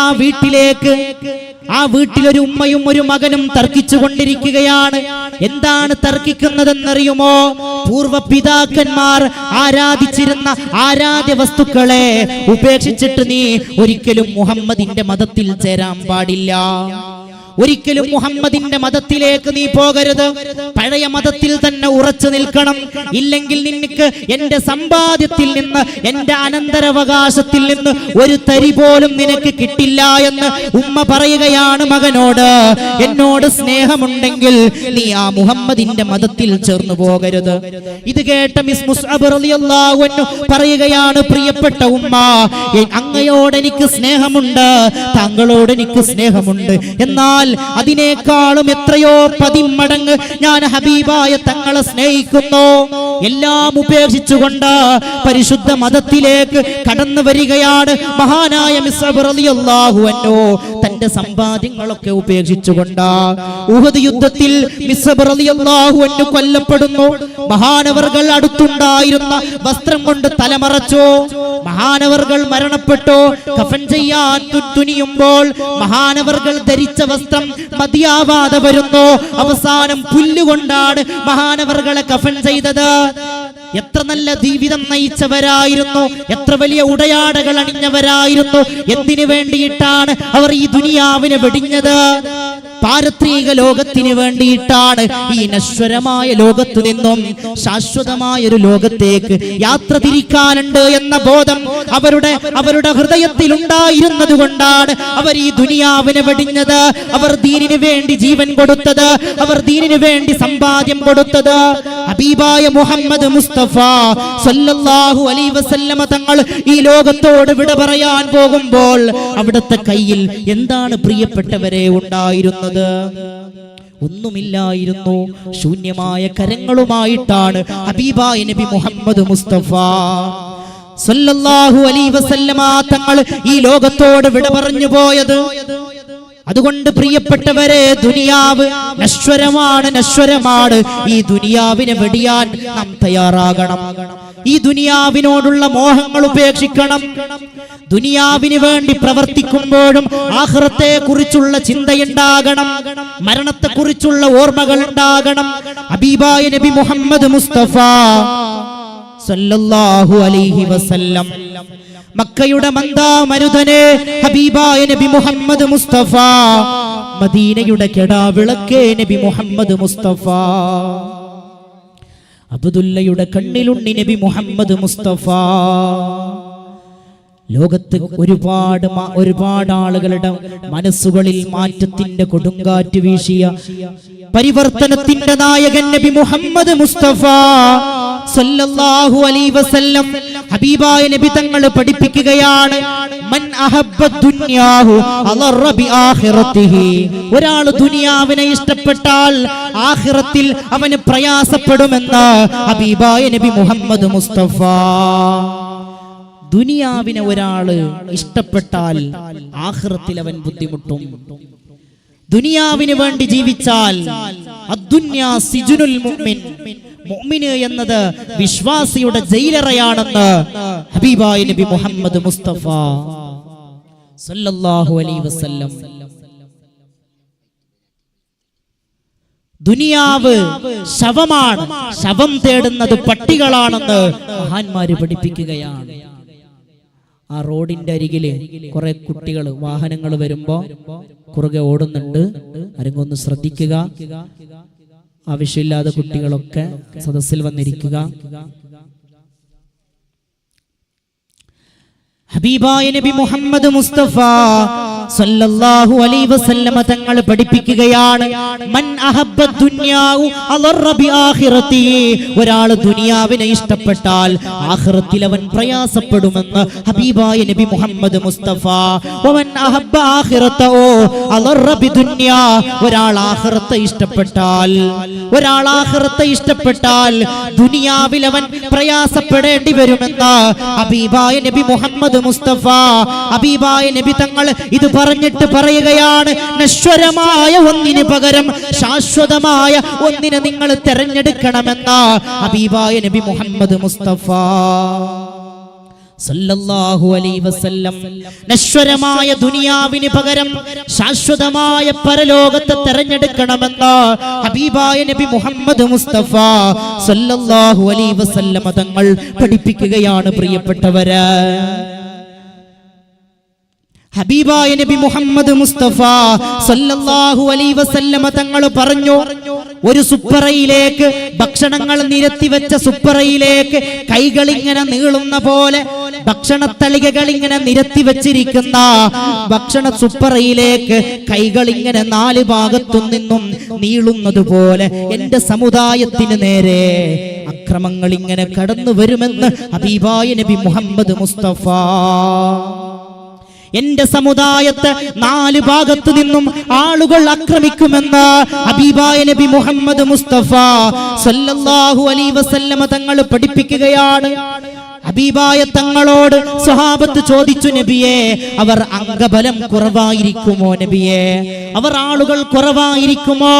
ആ വീട്ടിലേക്ക്, ആ വീട്ടിലൊരു ഉമ്മയും ഒരു മകനും തർക്കിച്ചു കൊണ്ടിരിക്കുകയാണ്. എന്താണ് തർക്കിക്കുന്നതെന്നറിയുമോ? പൂർവ്വ പിതാക്കന്മാർ ആരാധിച്ചിരുന്ന ആരാധ്യ വസ്തുക്കളെ ഉപേക്ഷിച്ചിട്ട് നീ ഒരിക്കലും മുഹമ്മദിന്റെ മതത്തിൽ ചേരാൻ പാടില്ല. ഒരിക്കലും മുഹമ്മദിന്റെ മതത്തിലേക്ക് നീ പോകരുത്. പഴയ മതത്തിൽ തന്നെ ഉറച്ചു നിൽക്കണം. ഇല്ലെങ്കിൽ നിനക്ക് എന്റെ സമ്പാദ്യത്തിൽ നിന്ന്, എന്റെ അനന്തരാവകാശത്തിൽ നിന്ന് ഒരു തരി പോലും നിനക്ക് കിട്ടില്ല എന്ന് ഉമ്മ പറയുകയാണ് മകനോട്. എന്നോട് സ്നേഹമുണ്ടെങ്കിൽ നീ ആ മുഹമ്മദിന്റെ മതത്തിൽ ചേർന്നു പോകരുത്. ഇത് കേട്ട മുസ്അബ് റളിയല്ലാഹു അൻഹു പറയുകയാണ്, പ്രിയപ്പെട്ട ഉമ്മ, അങ്ങയോട് എനിക്ക് സ്നേഹമുണ്ട്, താങ്കളോട് എനിക്ക് സ്നേഹമുണ്ട്. എന്നാൽ അതിനേക്കാളും എത്രയോ 10 മടങ്ങ് ഞാൻ ഹബീബായ തങ്ങളെ സ്നേഹിക്കുന്നു. എല്ലാം ഉപേക്ഷിച്ചുകൊണ്ട് പരിശുദ്ധ മതത്തിലേക്ക് കടന്നു വരികയാണ് മഹാനായ മിസ്അബ് റളിയല്ലാഹു അൻഹു. തന്റെ സമ്പാദ്യങ്ങളൊക്കെ ഉപേക്ഷിച്ചുകൊണ്ട് ഉഹദ് യുദ്ധത്തിൽ മിസ്അബ് റളിയല്ലാഹു അൻഹു കൊല്ലപ്പെടുന്നു. മഹാനവർകൾ അടുത്തുണ്ടായിരുന്ന വസ്ത്രം കൊണ്ട് തലമറച്ചു. മഹാനവർകൾ മരണപ്പെട്ടു. കഫൻ ചെയ്യാൻ തുനിയുമ്പോൾ മഹാനവർകൾ ധരിച്ച വസ്ത്രം മതിയാവാതെ വരുന്നു. അവസാനം പുല്ലുകൊണ്ടാണ് മഹാനവർകളെ കഫൻ ചെയ്തത്. എത്ര നല്ല ജീവിതം നയിച്ചവരായിരുന്നു, എത്ര വലിയ ഉടയാടകൾ അണിഞ്ഞവരായിരുന്നു. എന്തിനു വേണ്ടിയിട്ടാണ് അവർ ഈ ദുനിയാവിനെ വെടിഞ്ഞത്? പാരത്രിക ലോകത്തിന് വേണ്ടിയിട്ടാണ്. ഈ നശ്വരമായ ലോകത്തു നിന്നും ശാശ്വതമായ ഒരു ലോകത്തേക്ക് യാത്ര തിരിക്കാനുണ്ട് എന്ന ബോധം അവരുടെ ഹൃദയത്തിൽ ഉണ്ടായിരുന്നത് കൊണ്ടാണ് അവർ ഈ ദുനിയാവിനെ വെടിഞ്ഞത്. അവർ ദീനിന് വേണ്ടി ജീവൻ കൊടുത്തത്, അവർ ദീനിന് വേണ്ടി സമ്പാദ്യം കൊടുത്തത്. ഹബീബായ മുഹമ്മദ് മുസ്തഫ സല്ലല്ലാഹു അലൈഹി വസല്ലമ തങ്ങൾ ഈ ലോകത്തോട് വിട പറയാൻ പോകുമ്പോൾ അവിടുത്തെ കയ്യിൽ എന്താണ് പ്രിയപ്പെട്ടവരെ ഉണ്ടായിരുന്നത്? ഒന്നുമില്ലായിരുന്നു. ശൂന്യമായ കരങ്ങളുമായിട്ടാണ് ഹബീബായ നബി മുഹമ്മദ് മുസ്തഫ സല്ലല്ലാഹു അലൈഹി വസല്ലമ തങ്ങൾ ഈ ലോകത്തോട് വിട പറഞ്ഞു പോയത്. അതുകൊണ്ട് പ്രിയപ്പെട്ടവരെ, ദുനിയാവ് നശ്വരമാണ്. ഈ ദുനിയാവിനെ വെടിയാൻ നാം തയ്യാറാകണം. ഈ ദുനിയാവിനോടുള്ള മോഹങ്ങൾ ഉപേക്ഷിക്കണം. ദുനിയാവിന് വേണ്ടി പ്രവർത്തിക്കുമ്പോഴും ആഖിറത്തെ കുറിച്ചുള്ള ചിന്തയുണ്ടാകണം, മരണത്തെ കുറിച്ചുള്ള ഓർമ്മകൾ ഉണ്ടാകണം. ഹബീബായ നബി മുഹമ്മദ് മുസ്തഫ സല്ലല്ലാഹു അലൈഹി വസല്ലം മക്കയുടെ മന്ദാമരുതനെ ഹബീബായ നബി മുഹമ്മദ് മുസ്തഫ, മദീനയുടെ കെടാവിളക്കേ നബി മുഹമ്മദ് മുസ്തഫ, അബ്ദുല്ലയുടെ കണ്ണിലുണ്ണി നബി മുഹമ്മദ് മുസ്തഫ. ലോകത്ത് ഒരുപാട് ആളുകളുടെ മനസ്സുകളിൽ മാറ്റത്തിന്റെ കൊടുങ്കാറ്റ് വീശിയ പരിവർത്തനത്തിന്റെ നായകൻ നബി മുഹമ്മദ് മുസ്തഫ സല്ലല്ലാഹു അലൈഹി വസല്ലം ഹബീബായ നബി തങ്ങൾ പഠിപ്പിക്കുകയാണ്, മൻ അഹബ്ബ ദുനിയാഹു അളറ ബി ആഖിറതിഹി. ഒരാൾ ദുനിയാവിനെ ഇഷ്ടപ്പെട്ടാൽ ആഖിറത്തിൽ അവന് പ്രയാസപ്പെടുമെന്ന് ഹബീബായ നബി മുഹമ്മദ് മുസ്തഫ. ദുനിയാവിനെ ഒരാള് ഇഷ്ടപ്പെട്ടാൽ ആഖിറത്തിൽ അവൻ ബുദ്ധിമുട്ടും. ദുനിയാവിന് വേണ്ടി ജീവിച്ചാൽ അദ്ദുന്യാ സിജുനുൽ മുഅ്മിൻ, മുഅ്മിന് എന്നത് വിശ്വാസിയുടെ ജയിലറയാണെന്ന് ഹബീബായ നബി മുഹമ്മദ് മുസ്തഫ സല്ലല്ലാഹു അലൈഹി വസല്ലം. ദുനിയാവ് ശവമാണ്, ശവം തേടുന്നത് പട്ടികളാണെന്ന് മഹാന്മാര് പഠിപ്പിക്കുകയാണ്. ആ റോഡിന്റെ അരികില് കുറെ കുട്ടികൾ, വാഹനങ്ങൾ വരുമ്പോ കുറുകെ ഓടുന്നുണ്ട്. ആരെങ്കിലും ശ്രദ്ധിക്കുക. ആവശ്യമില്ലാതെ കുട്ടികളൊക്കെ സദസ്സിൽ വന്നിരിക്കുക. ഹബീബായ നബി മുഹമ്മദ് മുസ്തഫ സല്ലല്ലാഹു അലൈഹി വസല്ലമ തങ്ങൾ പഠിപ്പിക്കുകയാണ്, മൻ അഹബ്ബ ദുനിയാഉ അളറ ബി ആഖിറതിഹി. ഒരാൾ ദുനിയാവിനെ ഇഷ്ടപ്പെട്ടാൽ ആഖിറത്തിൽ അവൻ പ്രയാസപ്പെടുമെന്ന് ഹബീബായ നബി മുഹമ്മദ് മുസ്തഫ. വമൻ അഹബ്ബ ആഖിറതഹു അളറ ബി ദുനിയാ. ഒരാൾ ആഖിറത്തെ ഇഷ്ടപ്പെട്ടാൽ ദുനിയാവിൽ അവൻ പ്രയാസപ്പെടേണ്ടി വരുമെന്ന് ഹബീബായ നബി മുഹമ്മദ് മുസ്തഫ. ഹബീബായ നബി തങ്ങൾ ഇത് പറഞ്ഞിട്ട് പറയുകയാണ്, നശ്വരമായ ഒന്നിന് പകരം ശാശ്വതമായ ഒന്നിനെ നിങ്ങൾ തെരഞ്ഞെടുക്കണമെന്ന് ഹബീബായ നബി മുഹമ്മദ് മുസ്തഫ സല്ലല്ലാഹു അലൈഹി വസല്ലം. നശ്വരമായ ദുനിയാവിന് പകരം ശാശ്വതമായ പരലോകത്തെ തെരഞ്ഞെടുക്കണമെന്ന് ഹബീബായ നബി മുഹമ്മദ് മുസ്തഫ സല്ലല്ലാഹു അലൈഹി വസല്ലം തങ്ങൾ പഠിപ്പിക്കുകയാണ്. പ്രിയപ്പെട്ടവരെ, ഹബീബായ നബി മുഹമ്മദ് മുസ്തഫ സല്ലല്ലാഹു അലൈഹി വസല്ലം തങ്ങൾ പറഞ്ഞു, ഒരു സുപ്പറയിലേക്ക്, ഭക്ഷണങ്ങൾ നിരത്തി വെച്ച സുപ്പറയിലേക്ക് കൈകൾ ഇങ്ങനെ നീളുന്ന പോലെ, ഭക്ഷണത്തളികകൾ ഇങ്ങനെ നിരത്തി വെച്ചിരിക്കുന്ന ഭക്ഷണ സുപ്പറയിലേക്ക് കൈകൾ ഇങ്ങനെ നാല് ഭാഗത്തു നിന്നും നീളുന്നത് പോലെ എന്റെ സമുദായത്തിന് നേരെ അക്രമങ്ങൾ ഇങ്ങനെ കടന്നു വരുമെന്ന് ഹബീബായ നബി മുഹമ്മദ് മുസ്തഫ. എന്റെ സമുദായത്തെ നാല് ഭാഗത്തു നിന്നും ആളുകൾ ആക്രമിക്കുമെന്ന് ഹബീബായ നബി മുഹമ്മദ് മുസ്തഫ സല്ലല്ലാഹു അലൈഹി വസല്ലമ തങ്ങൾ പഠിപ്പിക്കുകയാണ്. ഹബീബായ തങ്ങളോട് സ്വഹാബത്ത് ചോദിച്ചു, നബിയെ, അവർ അംഗബലം കുറവായിരിക്കുമോ നബിയെ? അവർ ആളുകൾ കുറവായിരിക്കുമോ?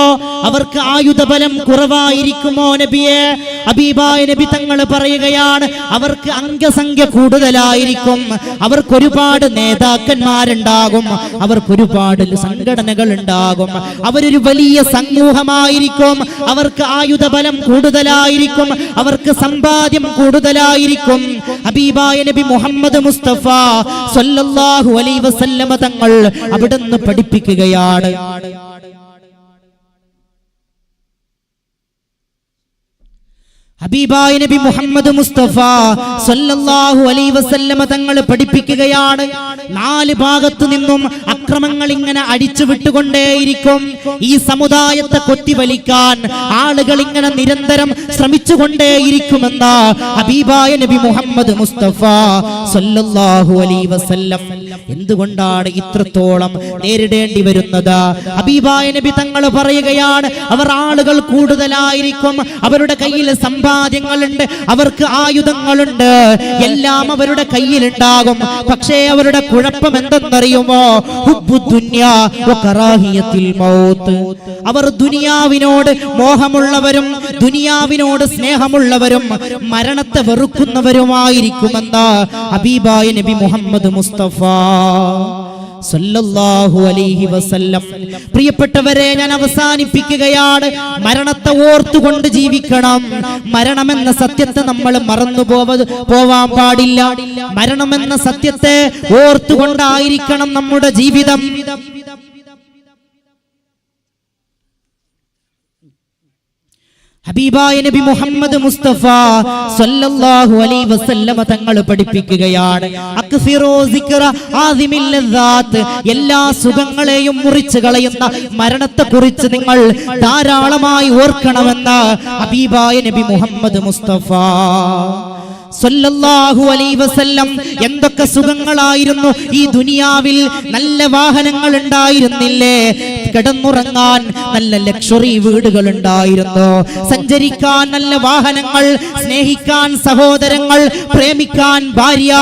അവർക്ക് ആയുധബലം കുറവായിരിക്കുമോ നബിയെ? ഹബീബായ നബി തങ്ങൾ പറയുകയാണ്, അവർക്ക് അംഗസംഖ്യ കൂടുതലായിരിക്കും, അവർക്കൊരുപാട് നേതാക്കന്മാരുണ്ടാകും, അവർക്കൊരുപാട് സംഘടനകൾ ഉണ്ടാകും, അവരൊരു വലിയ സമൂഹമായിരിക്കും, അവർക്ക് ആയുധബലം കൂടുതലായിരിക്കും, അവർക്ക് സമ്പാദ്യം കൂടുതലായിരിക്കും. ഹബീബായ നബി മുഹമ്മദ് മുസ്തഫ സ്വല്ലല്ലാഹു അലൈഹി വസല്ലമ തങ്ങൾ അവിടുന്ന് പഠിപ്പിക്കുകയാണ്, ഹബീബായ നബി മുഹമ്മദ് മുസ്തഫ സല്ലല്ലാഹു അലൈഹി വസല്ലമ തങ്ങൾ പഠിപ്പിക്കുകയാണ്, 4 ഭാഗത്തു നിന്നും അക്രമങ്ങൾ ഇങ്ങനെ അടിച്ചു വിട്ടുകൊണ്ടേയിരിക്കും. ഈ സമുദായത്തെ കൊത്തിവലിക്കാൻ ആളുകൾ ഇങ്ങനെ നിരന്തരം ശ്രമിച്ചുകൊണ്ടേയിരിക്കുമെന്ന് ഹബീബായ നബി മുഹമ്മദ് മുസ്തഫ സല്ലല്ലാഹു അലൈഹി വസല്ലം. എന്തുകൊണ്ടാണ് ഇത്രത്തോളം നേരിടേണ്ടി വരുന്നത്? ഹബീബായ നബി തങ്ങൾ പറയുകയാണ്, അവർ ആളുകൾ കൂടുതലായിരിക്കും, അവരുടെ കയ്യിൽ സമ്പാദ്യങ്ങളുണ്ട്, അവർക്ക് ആയുധങ്ങളുണ്ട്, എല്ലാം അവരുടെ കയ്യിലുണ്ടാകും. പക്ഷേ അവരുടെ കുഴപ്പം എന്തെന്നറിയുമോ? ഹുബ്ബുദ്ദുന്യാ വകറാഹിയത്തുൽ മൗത്ത്. അവർ ദുനിയാവിനോട് മോഹമുള്ളവരും ദുനിയാവിനോട് സ്നേഹമുള്ളവരും മരണത്തെ വെറുക്കുന്നവരുമായിരിക്കുമെന്ന് ഹബീബായ നബി മുഹമ്മദ് മുസ്തഫ സല്ലല്ലാഹു അലൈഹി വസല്ലം. പ്രിയപ്പെട്ടവരെ, ഞാൻ അവസാനിപ്പിക്കുകയാണ്. മരണത്തെ ഓർത്തുകൊണ്ട് ജീവിക്കണം. മരണമെന്ന സത്യത്തെ നമ്മൾ മറന്നു പോവാൻ പാടില്ല. മരണമെന്ന സത്യത്തെ ഓർത്തുകൊണ്ടായിരിക്കണം നമ്മുടെ ജീവിതം. ഹബീബായ നബി മുഹമ്മദ് മുസ്തഫ സല്ലല്ലാഹു അലൈഹി വസല്ലമ തങ്ങൾ പഠിപ്പിക്കുകയാണ്, അക്സിറൂ സിക്റ ആസിമിൽ ലദ്ദാത്ത്. എല്ലാ സുഖങ്ങളെയും മുറിച്ചു കളയുന്ന മരണത്തെക്കുറിച്ച് നിങ്ങൾ ധാരാളമായി ഓർക്കണമെന്ന് ഹബീബായ നബി മുഹമ്മദ് മുസ്തഫ സല്ലല്ലാഹു അലൈഹി വസല്ലം. എന്തൊക്കെ സുഖങ്ങളായിരുന്നു ഈ ദുനിയാവിൽ! നല്ല വാഹനങ്ങൾ ഉണ്ടായിരുന്നില്ലേ? കിടന്നുറങ്ങാൻ നല്ല ലക്ഷറി വീടുകൾ ഉണ്ടായിരുന്നു, സഞ്ചരിക്കാൻ നല്ല വാഹനങ്ങൾ, സ്നേഹിക്കാൻ സഹോദരങ്ങൾ, പ്രേമിക്കാൻ ഭാര്യ,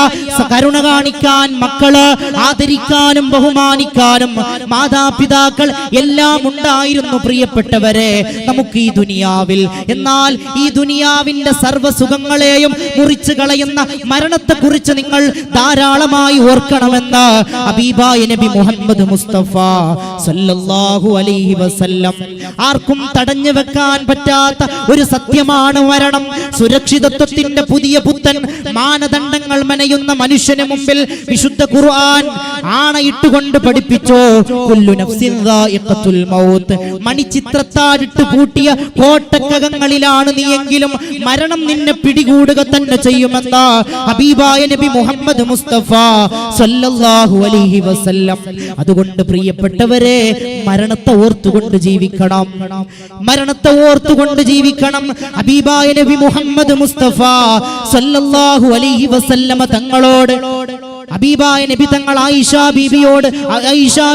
കരുണ കാണിക്കാൻ മക്കള്, ആദരിക്കാനും ബഹുമാനിക്കാനും മാതാപിതാക്കൾ എല്ലാം ഉണ്ടായിരുന്നു പ്രിയപ്പെട്ടവരെ നമുക്ക് ഈ ദുനിയാവിൽ. എന്നാൽ ഈ ദുനിയാവിന്റെ സർവ്വ സുഖങ്ങളെയും മുറിച്ചു കളയുന്ന മരണത്തെക്കുറിച്ച് നിങ്ങൾ ധാരാളമായി ഓർക്കണമെന്ന് ഹബീബായ നബി മുഹമ്മദ് മുസ്തഫ സല്ലല്ലാഹു അലൈഹി വസല്ലം. ആർക്കും തടഞ്ഞു വെക്കാൻ പറ്റാത്ത ഒരു സത്യമാണ് മരണം. സുരക്ഷിതത്വത്തിന്റെ പുതിയ പുത്തൻ മാനദണ്ഡങ്ങൾ മെനയുന്ന മനുഷ്യന് മുമ്പിൽ വിശുദ്ധ ഖുർആൻ ആണയിട്ടുകൊണ്ട് പഠിപ്പിച്ചു, കുല്ലു നഫ്സിൻ ദായിഖത്തുൽ മൗത്ത്. മണിച്ചിത്രത്താഴിട്ട് പൂട്ടിയ കോട്ടക്കകങ്ങളിലാണ് നീയെങ്കിലും മരണം നിന്നെ പിടികൂടുക തന്നെ ചെയ്യുമെന്ന ഹബീബായ നബി മുഹമ്മദ് മുസ്തഫ സല്ലല്ലാഹു അലൈഹി വസല്ലം. അതുകൊണ്ട് പ്രിയപ്പെട്ടവരെ, മരണത്തെ ഓർത്തുകൊണ്ട് ജീവിക്കണം, മരണത്തെ ഓർത്തുകൊണ്ട് ജീവിക്കണം. ഹബീബായ നബി മുഹമ്മദ് മുസ്തഫ സല്ലല്ലാഹു അലൈഹി വസല്ലമ തങ്ങളോട് ഹബീബായ നബി തങ്ങൾ ആയിഷ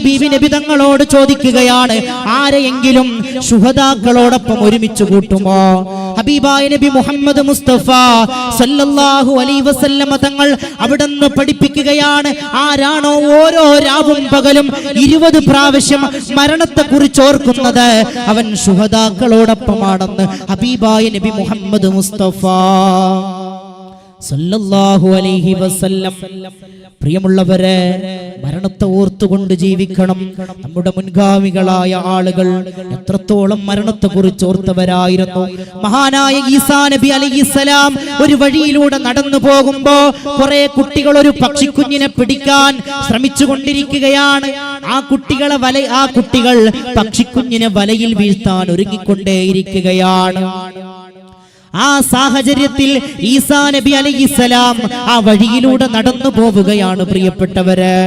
ബീബി നബി തങ്ങളോട് ചോദിക്കുകയാണ്, ആരെയെങ്കിലും ശുഹദാക്കളോടൊപ്പം ഒരുമിച്ച് കൂട്ടുമോ? ഹബീബായ നബി മുഹമ്മദ് മുസ്തഫ സല്ലല്ലാഹു അലൈഹി വസല്ലമ തങ്ങൾ അവിടുന്ന് പഠിപ്പിക്കുകയാണ്, ആരാണോ ഓരോ രാവും പകലും 20 പ്രാവശ്യം മരണത്തെക്കുറിച്ച് ഓർക്കുന്നത് അവൻ ശുഹദാക്കളോടൊപ്പമാണെന്ന് ഹബീബായ നബി മുഹമ്മദ് മുസ്തഫ സല്ലല്ലാഹു അലൈഹി വസല്ലം. പ്രിയമുള്ളവരെ, മരണത്തെ ഓർത്തുകൊണ്ട് ജീവിക്കണം. നമ്മുടെ മുൻഗാമികളായ ആളുകൾ എത്രത്തോളം മരണത്തെക്കുറിച്ച് ഓർത്തവരായിരുന്നു. മഹാനായ ഈസാ നബി അലൈഹിസ്സലാം ഒരു വഴിയിലൂടെ നടന്നു പോകുമ്പോ കുറെ കുട്ടികൾ ഒരു പക്ഷിക്കുഞ്ഞിനെ പിടിക്കാൻ ശ്രമിച്ചുകൊണ്ടിരിക്കുകയാണ്. ആ കുട്ടികൾ പക്ഷിക്കുഞ്ഞിനെ വലയിൽ വീഴ്ത്താൻ ഒരുങ്ങിക്കൊണ്ടേയിരിക്കുകയാണ്. ആ സാഹചര്യത്തിൽ ഈസാ നബി അലൈഹിസ്സലാം ആ വഴിയിലൂടെ നടന്നു പോവുകയാണ് പ്രിയപ്പെട്ടവര്.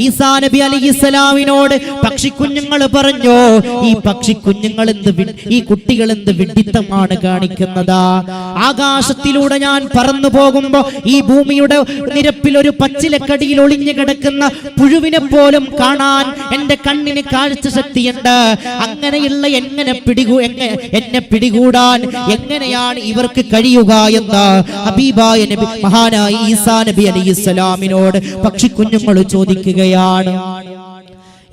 ഈസാ നബി അലൈഹിസ്സലാമിനോട് പക്ഷിക്കുഞ്ഞുങ്ങൾ പറഞ്ഞു, ഈ പക്ഷിക്കുഞ്ഞുങ്ങൾ ഈ കുട്ടികൾ എന്ത് വിഡ്ഢിത്തമാണ് കാണിക്കുന്നത്? ആകാശത്തിലൂടെ ഞാൻ പറന്നു പോകുമ്പോ ഈ ഭൂമിയുടെ നിരപ്പിൽ ഒരു പച്ചിലക്കടിയിൽ ഒളിഞ്ഞു കിടക്കുന്ന പുഴുവിനെ പോലും കാണാൻ എന്റെ കണ്ണിന് കാഴ്ച ശക്തിയുണ്ട്. അങ്ങനെയുള്ള എന്നെ പിടികൂടാൻ എങ്ങനെയാണ് ഇവർക്ക് കഴിയുക എന്ന് ഹബീബായ നബി മഹാനായ ഈസാ നബി അലൈഹിസ്സലാമിനോട് പക്ഷിക്കുഞ്ഞുങ്ങൾ ചോദിക്കുകയാണ്.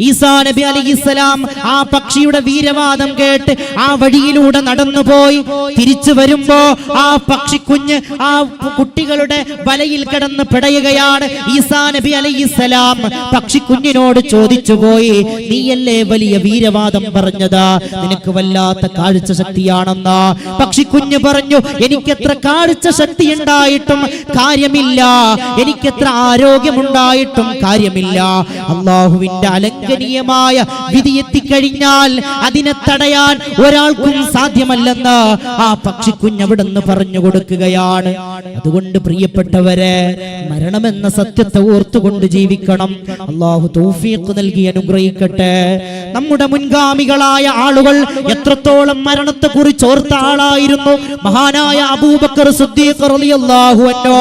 ഈസാ നബി അലൈഹിസ്സലാം ആ പക്ഷിയുടെ വീരവാദം കേട്ട് ആ വഴിയിലൂടെ നടന്നുപോയി. തിരിച്ചു വരുമ്പോ ആ പക്ഷിക്കുഞ്ഞ് ആ കുട്ടികളുടെ വലയിൽ കിടന്ന് പിടയുകയാണ്. ഈസാ നബി അലൈഹിസ്സലാം പക്ഷിക്കുഞ്ഞിനോട് ചോദിച്ചു പോയി, നീയല്ലേ വലിയ വീരവാദം പറഞ്ഞത്? നിനക്ക് വല്ലാത്ത കാഴ്ച ശക്തിയാണെന്ന്. പക്ഷിക്കുഞ്ഞ് പറഞ്ഞു, എനിക്കെത്ര കാഴ്ച ശക്തി ഉണ്ടായിട്ടും കാര്യമില്ല, എനിക്കെത്ര ആരോഗ്യമുണ്ടായിട്ടും കാര്യമില്ല. അല്ലാഹുവിന്റെ അലംഘനീയമായ വിധി എത്തിക്കഴിഞ്ഞാൽ അതിനെ തടയാൻ ഒരാൾക്കും സാധ്യമല്ലെന്ന് ആ പക്ഷിക്കുഞ്ഞ് അവിടുന്ന് പറഞ്ഞു കൊടുക്കുകയാണ്. അതുകൊണ്ട് പ്രിയപ്പെട്ടവരെ, മരണമെന്ന സത്യത്തെ ഓർത്തുകൊണ്ട് ജീവിക്കണം. അല്ലാഹു തൗഫീഖ് നൽകി അനുഗ്രഹിക്കട്ടെ. നമ്മുടെ മുൻഗാമികളായ ആളുകൾ എത്രത്തോളം മരണത്തെ കുറിച്ച് ഓർത്ത ആളായിരുന്നു. മഹാനായ അബൂബക്കർ സിദ്ദീഖ് റളിയല്ലാഹു അൻഹു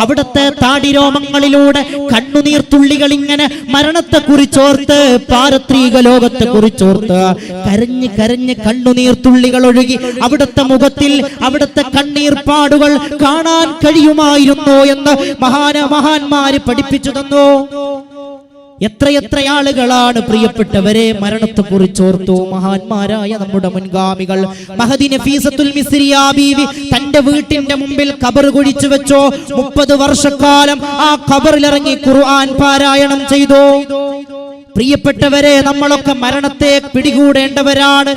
അവിടുത്തെ താടിരോമങ്ങളിലൂടെ കണ്ണുനീർ തുള്ളികൾ ഇങ്ങനെ മരണത്തെ കുറിച്ചോർത്ത്, പാരത്രിക ലോകത്തെ കുറിച്ചോർത്ത് കരഞ്ഞ് കരഞ്ഞ് കണ്ണുനീർ തുള്ളികൾ ഒഴുകി അവിടുത്തെ മുഖത്തിൽ അവിടുത്തെ കണ്ണീർ പാടുകൾ കാണാൻ കഴിയുമായിരുന്നു എന്ന് മഹാന്മാര് പഠിപ്പിച്ചു തന്നു. എത്രയെത്ര ആളുകളാണ് പ്രിയപ്പെട്ടവരെ മരണത്തെ കുറിച്ചോർത്തു. മഹാന്മാരായ നമ്മുടെ മുൻഗാമികൾ. മഹദി നഫീസത്തുൽ മിസ്രിയ ബീവി തന്റെ വീട്ടിന്റെ മുമ്പിൽ ഖബർ കുഴിച്ചു വെച്ചോ. 30 വർഷക്കാലം ആ ഖബറിലിറങ്ങി ഖുർആൻ പാരായണം ചെയ്തു. പ്രിയപ്പെട്ടവരെ, നമ്മളൊക്കെ മരണത്തെ പിടികൂടേണ്ടവരാണ്.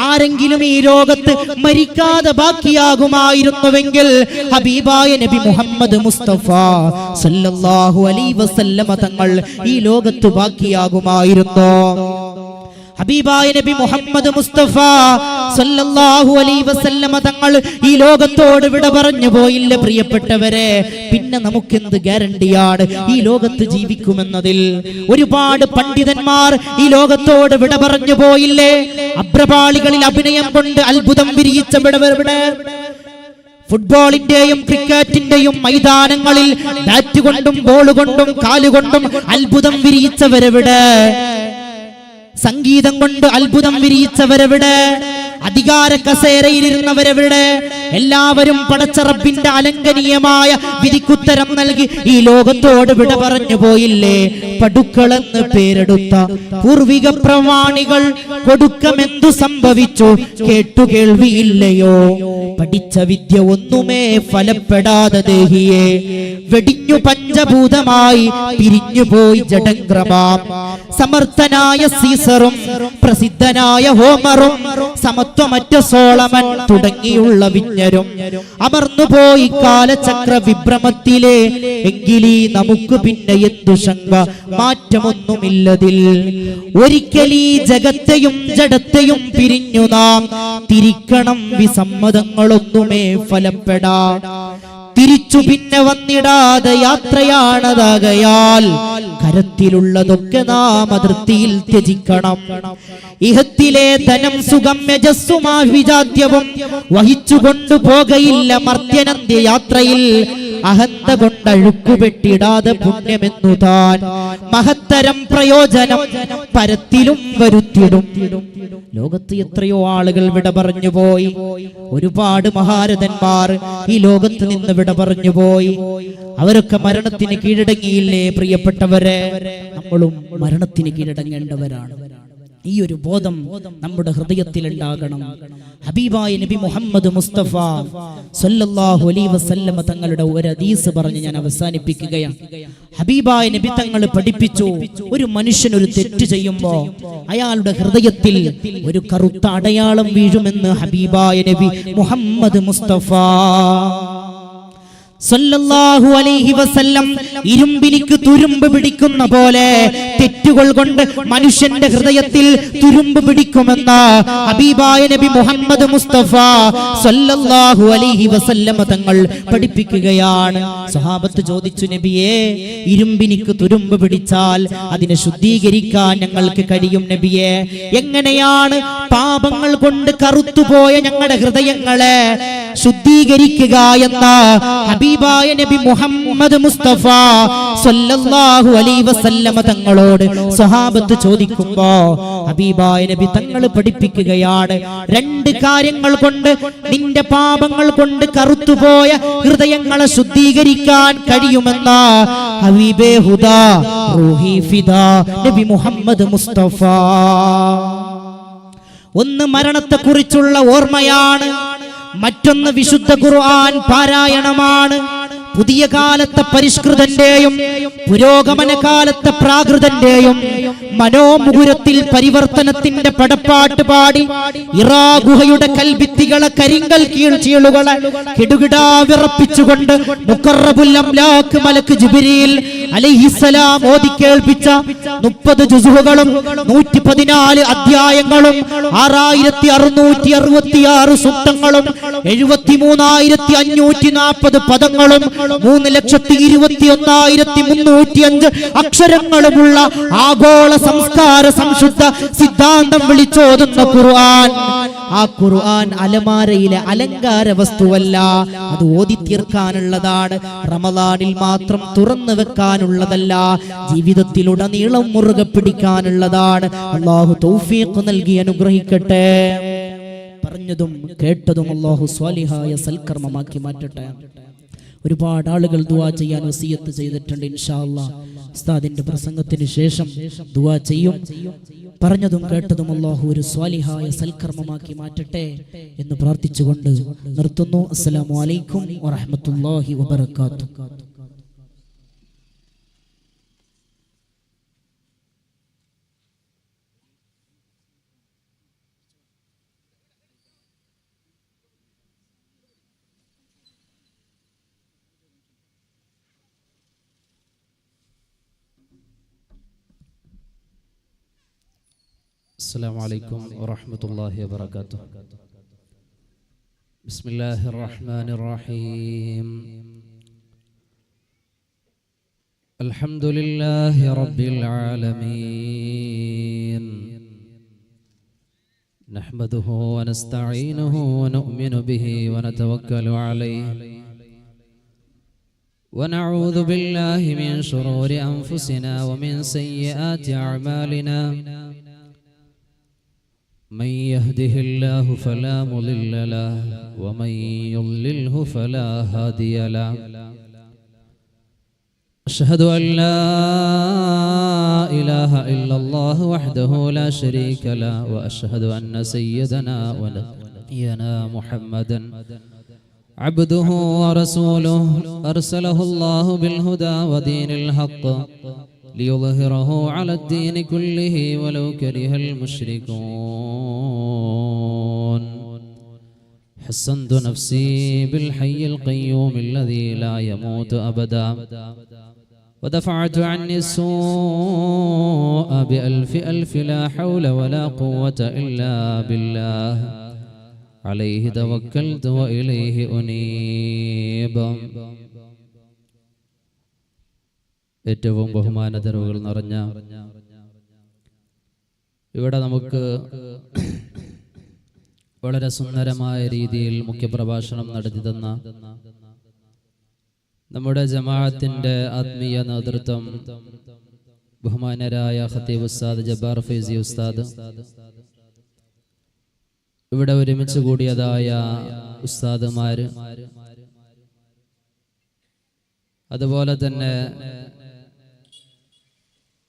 ആരെങ്കിലും ഈ ലോകത്ത് മരിക്കാതെ ബാക്കിയാകുമായിരുന്നുവെങ്കിൽ ഹബീബായ നബി മുഹമ്മദ് മുസ്തഫ സല്ലല്ലാഹു അലൈഹി വസല്ലമ തങ്ങൾ ഈ ലോകത്ത് ബാക്കിയാകുമായിരുന്നു. ഹബീബായ നബി മുഹമ്മദ് മുസ്തഫ സല്ലല്ലാഹു അലൈഹി വസല്ലമ തങ്ങൾ ഈ ലോകത്തോട് വിട പറഞ്ഞു പോയില്ല. പ്രിയപ്പെട്ടവരെ, പിന്നെ നമുക്കെന്ത് ഗ്യാരണ്ടിയാണ് ഈ ലോകത്ത് ജീവിക്കുമെന്നതിൽ? ഒരുപാട് പണ്ഡിതന്മാർ ഈ ലോകത്തോട് വിട പറഞ്ഞു പോയില്ലേ? അബ്രപാളികളിൽ അഭിനയം കൊണ്ട് അത്ഭുതം വിരിയിച്ചവിടെ ഫുട്ബോളിന്റെയും ക്രിക്കറ്റിന്റെയും മൈതാനങ്ങളിൽ ബാറ്റ് കൊണ്ടും ബോൾ കൊണ്ടും കാലുകൊണ്ടും അത്ഭുതം വിരിയിച്ചവരെവിടെ? സംഗീതം കൊണ്ട് അത്ഭുതം വിരിയിച്ചവരെവിടെ? അധികാര കസേരയിലിരുന്നവരെവിടെ? എല്ലാവരും പടച്ച റബ്ബിന്റെ അലംഘനീയമായ വിധിക്കുത്തരം നൽകി ഈ ലോകത്തോട് വിട പറഞ്ഞു പോയില്ലേ? പടുക്കളെന്ന് പേരെടുത്ത പൂർവിക പ്രമാണികൾ കൊടുക്കമെന്തു സംഭവിച്ചു കേട്ടുകേൾവിയില്ലയോ? പഠിച്ച വിദ്യ ഒന്നുമേ ഫലപ്പെടാതെ ദേഹിയെ വെടിഞ്ഞു പഞ്ചഭൂതമായി പിരിഞ്ഞുപോയി ജഡംഗ്രമാം. സമർത്ഥനായ സീസറും പ്രസിദ്ധനായ ഹോമറും സമത്വമറ്റ സോളമൻ തുടങ്ങിയുള്ള വിജ്ഞരും അമർന്നുപോയി കാലചക്ര വിഭ്രമത്തിലെ. എങ്കിലീ നമുക്ക് പിന്നെ എന്തു ശങ്ക, മാറ്റമൊന്നുമില്ലതിൽ. ഒരിക്കലീ ജഗത്തെയും ജഡത്തെയും പിരിഞ്ഞു നാം തിരിക്കണം. വിസമ്മതങ്ങളൊന്നുമേ ഫലപ്പെടാ. തിരിച്ചു പിന്നെ വന്നിടാതെ യാത്രയാണതാകയാൽ കരത്തിലുള്ളതൊക്കെ നാം അതിർത്തിയിൽ ത്യജിക്കണം. ഇഹത്തിലെ ധനം സുഖം യജസ്സുമാ വിജാത്യവും വഹിച്ചുകൊണ്ടു പോകയില്ല മർത്യനന്ത്യ യാത്രയിൽ. അഹന്ത കൊണ്ടഴുക്കുപെട്ടിടാതെ പുണ്യമെന്നു താൻ മഹത്തരം പ്രയോജനം പരത്തിലും വരുത്തിടും. ലോകത്ത് എത്രയോ ആളുകൾ വിട പറഞ്ഞു പോയി. ഒരുപാട് മഹാരഥന്മാർ ഈ ലോകത്ത് നിന്ന് വിട പറഞ്ഞു പോയി. അവരൊക്കെ മരണത്തിന് കീഴടങ്ങിയില്ലേ? പ്രിയപ്പെട്ടവരെ, നമ്മളും മരണത്തിന് കീഴടങ്ങേണ്ടവരാണ്. ഈ ഒരു ബോധം നമ്മുടെ ഹൃദയത്തിൽ ഉണ്ടാകണം. ഹബീബായ നബി മുഹമ്മദ് മുസ്തഫ സല്ലല്ലാഹു അലൈഹി വസല്ലമ തങ്ങളുടെ ഒരു ഹദീസ് പറഞ്ഞ് ഞാൻ അവസാനിപ്പിക്കുകയാണ്. ഹബീബായ നബി തങ്ങൾ പഠിപ്പിച്ചു, ഒരു മനുഷ്യൻ ഒരു തെറ്റ് ചെയ്യുമ്പോൾ അയാളുടെ ഹൃദയത്തിൽ ഒരു കറുത്ത അടയാളം വീഴുമെന്ന് ഹബീബായ നബി മുഹമ്മദ് മുസ്തഫ. സല്ലല്ലാഹു അലൈഹി വസല്ലം ഇരുമ്പിനിക്ക് തുരുമ്പ് പിടിക്കുന്ന പോലെ തെറ്റുകൾ കൊണ്ട് മനുഷ്യന്റെ ഹൃദയത്തിൽ തുരുമ്പ് പിടിക്കുമെന്ന ഹബീബായ നബി മുഹമ്മദ് മുസ്തഫ സല്ലല്ലാഹു അലൈഹി വസല്ലം തങ്ങൾ പഠിപ്പിക്കുകയാണ്. സ്വഹാബത്ത് ചോദിച്ചു, നബിയേ, ഇരുമ്പിനിക്ക് തുരുമ്പ് പിടിച്ചാൽ അതിനെ ശുദ്ധീകരിക്കാൻ ഞങ്ങൾക്ക് കഴിയും നബിയേ. എങ്ങനെയാണ് പാപങ്ങൾ കൊണ്ട് കറുത്തുപോയ ഞങ്ങളുടെ ഹൃദയങ്ങളെ ശുദ്ധീകരിക്കുക എന്ന ഹബീബായ നബി മുഹമ്മദ് മുസ്തഫ സല്ലല്ലാഹു അലൈഹി വസല്ലം തങ്ങളോട് സ്വഹാബത്ത് ചോദിക്കുമ്പോ ഹബീബായ നബി തങ്ങൾ പഠിപ്പിക്കുകയാണ്, രണ്ട് കാര്യങ്ങൾ കൊണ്ട് നിന്റെ പാപങ്ങൾ കൊണ്ട് കറുത്തുപോയ ഹൃദയങ്ങളെ ശുദ്ധീകരിക്കാൻ കഴിയുമെന്ന ഹബീബേ ഹുദാ റൂഹി ഫിദാ നബി മുഹമ്മദ് മുസ്തഫ. ഒന്ന് മരണത്തെക്കുറിച്ചുള്ള ഓർമ്മയാണ്, മറ്റൊന്ന് വിശുദ്ധ ഖുർആൻ പാരായണമാണ്. പുതിയ കാലത്തെ പരിഷ്കൃതന്റെയും പുരോഗമന കാലത്തെ പ്രാകൃതന്റെയും മനോമുകുരത്തിൽ പരിവർത്തനത്തിന്റെ പടപ്പാട്ട് പാടി ഇറാ ഗുഹയുടെ കൽഭിത്തികളെ കരിങ്കൽ കീഴ്ചീളുകളെ കിടുകിടാ വിറപ്പിച്ചുകൊണ്ട് മുഖറബുൽ അംലാക്ക് മലക്ക് ജിബ്രീൽ അലൈഹിസ്സലാം ഓതി കേൾപ്പിച്ച 30 ജുസുകളും 114 അധ്യായങ്ങളും 6666 സൂക്തങ്ങളും 73540 പദങ്ങളും 3,21,305 അക്ഷരങ്ങളുമുള്ള ആഗോള സംസ്കാര സംശുദ്ധ സിദ്ധാന്തം വിളിച്ചോതുന്ന ഖുർആൻ. ആ ഖുർആൻ അലമാരയിലെ അലങ്കാര വസ്തുവല്ല, അത് ഓതി തീർക്കാനുള്ളതാണ്. റമദാനിൽ മാത്രം തുറന്നു വെക്കാനുള്ളതല്ല, ജീവിതത്തിലുടനീളം മുറുകെ പിടിക്കാനുള്ളതാണ്. അല്ലാഹു തൗഫീഖ് നൽകി അനുഗ്രഹിക്കട്ടെ. പറഞ്ഞതും കേട്ടതും അല്ലാഹു സ്വാലിഹായ സൽക്കർമ്മമാക്കി മാറ്റട്ടെ. ഒരുപാട് ആളുകൾ ദുആ ചെയ്യാൻ വസിയത്ത് ചെയ്തിട്ടുണ്ട്. ഇൻഷാ അല്ലാഹ് ഉസ്താദിന്റെ പ്രസംഗത്തിന് ശേഷം ദുആ ചെയ്യും. പറഞ്ഞതും കേട്ടതും അല്ലാഹു ഒരു സ്വാലിഹായ സൽക്കർമ്മമാക്കി മാറ്റട്ടെ എന്ന് പ്രാർത്ഥിച്ചുകൊണ്ട് നിർത്തുന്നു. അസ്സലാമു അലൈക്കും വറഹ്മത്തുള്ളാഹി വബറകാതുഹു. السلام عليكم ورحمة الله وبركاته. بسم الله الرحمن الرحيم. الحمد لله رب العالمين، نحمده ونستعينه ونؤمن به ونتوكل عليه، ونعوذ بالله من شرور أنفسنا ومن سيئات أعمالنا. من يهده الله فلا مضل له ومن يضلله فلا هادي له. أشهد أن لا إله إلا الله وحده لا شريك له، وأشهد أن سيدنا ونبينا محمدا عبده ورسوله أرسله الله بالهدى ودين الحق ليظهره على الدين كله ولو كره المشركون. حصنت نفسي بالحي القيوم الذي لا يموت أبدا، ودفعت عني السوء بألف ألف لا حول ولا قوة إلا بالله. عليه توكلت وإليه أنيب. ഏറ്റവും ബഹുമാനതരവുകൾ നിറഞ്ഞ ഇവിടെ നമുക്ക് വളരെ സുന്ദരമായ രീതിയിൽ മുഖ്യപ്രഭാഷണം നടത്തി തന്ന നമ്മുടെ ജമാഅത്തിന്റെ ആത്മീയ നേതൃത്വം ബഹുമാനരായ ഖത്തീബ് ഉസ്താദ് ജബ്ബാർ ഫൈസി ഉസ്താദ്, ഇവിടെ ഒരുമിച്ച് കൂടിയതായ ഉസ്താദുമാര്, അതുപോലെ തന്നെ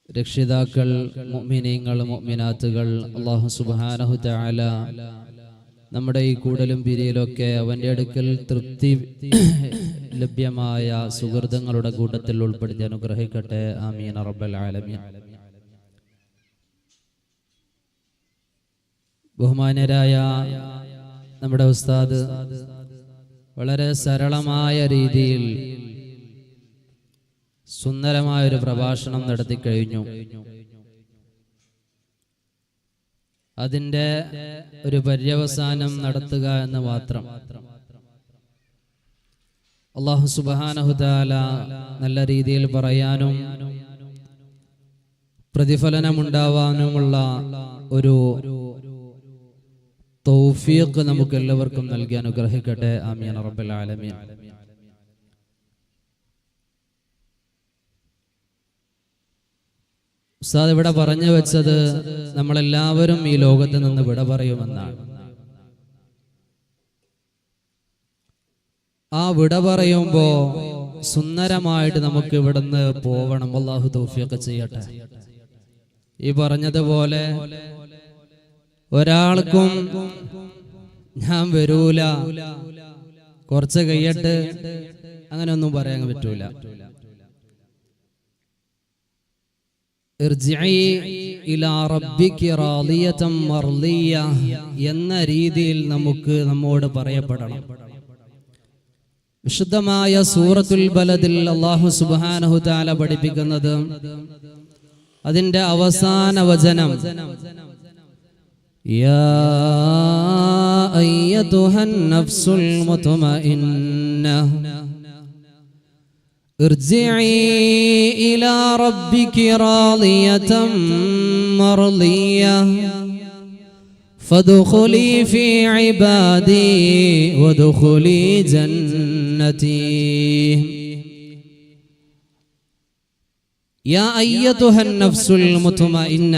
രക്ഷിതാക്കൾ, മുഅ്മിനീങ്ങൾ, മുഅ്മിനാത്തുകൾ, അല്ലാഹു സുബ്ഹാനഹു തആല നമ്മുടെ ഈ കൂടലും പിരിയിലൊക്കെ അവന്റെ അടുക്കൽ തൃപ്തി ലഭ്യമായ സുഹൃതങ്ങളുടെ കൂട്ടത്തിൽ ഉൾപ്പെടുത്തി അനുഗ്രഹിക്കട്ടെ. ആമീൻ റബ്ബൽ ആലമീൻ. ബഹുമാന്യരായ നമ്മുടെ ഉസ്താദ് വളരെ സരളമായ രീതിയിൽ സുന്ദരമായൊരു പ്രഭാഷണം നടത്തി കഴിഞ്ഞു. അതിൻ്റെ ഒരു പര്യവസാനം നടത്തുക എന്ന് മാത്രം. അല്ലാഹു സുബ്ഹാനഹു തആല നല്ല രീതിയിൽ പറയാനും പ്രതിഫലനമുണ്ടാവാനുമുള്ള ഒരു തൗഫീഖ് നമുക്ക് എല്ലാവർക്കും നൽകി അനുഗ്രഹിക്കട്ടെ. ആമീൻ റബ്ബൽ ആലമീൻ. ഉസ്താദ് ഇവിടെ പറഞ്ഞു വെച്ചത് നമ്മളെല്ലാവരും ഈ ലോകത്ത് നിന്ന് വിട പറയുമെന്നാണ്. ആ വിട പറയുമ്പോ സുന്ദരമായിട്ട് നമുക്ക് ഇവിടുന്ന് പോവണം. അല്ലാഹു തൗഫീഖ് ചെയ്യട്ടെ. ഈ പറഞ്ഞതുപോലെ ഒരാൾക്കും ഞാൻ വരൂല, കുറച്ച് കഴിയട്ട്, അങ്ങനെയൊന്നും പറയാൻ പറ്റൂല. ഇർജിഇ ഇലാ റബ്ബികി റാളിയതൻ മർളിയ എന്ന രീതിയിൽ നമ്മോട് പറയപ്പെടണം. വിശുദ്ധമായ സൂറത്തുൽ ബലദിൽ അല്ലാഹു സുബ്ഹാനഹു തആല പഠിപ്പിക്കുന്നത് അതിന്റെ അവസാന വചനം, യാ അയ്യതുഹൻ നഫ്സുൽ മുത്മഇന്ന ഇർജിഇ ഇലാ റബ്ബികി റാളിയതൻ മർളിയ ഫദ്ഖുലി ഫീ ഇബാദി വദ്ഖുലി ജന്നതി. യാ അയ്യതുഹൻ നഫ്സുൽ മുത്മഇന്ന,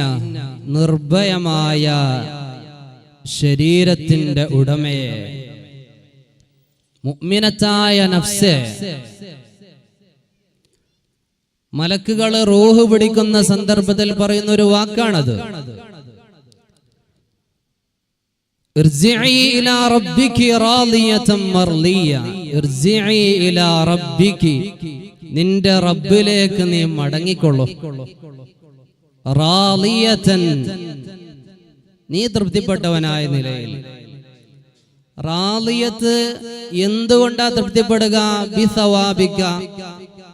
നിർഭയമായ ശരീരത്തിന്റെ ഉടമയെ, മുഅ്മിനത്തായ നഫ്സേ. മലക്കുകൾ റൂഹ് പിടിക്കുന്ന സന്ദർഭത്തിൽ പറയുന്ന ഒരു വാക്കാണത്. ഇർജിഇ ഇലാ റബ്ബികി റാളിയതൻ മർളിയ. ഇർജിഇ ഇലാ റബ്ബികി, നിന്റെ റബ്ബിലേക്ക് നീ മടങ്ങിക്കൊള്ളു. റാളിയതൻ, നീ തൃപ്തിപ്പെട്ടവനായ നിലയിൽ. റാളിയത്ത് എന്തുകൊണ്ടാ തൃപ്തിപ്പെടുക? ബിസവാബിക,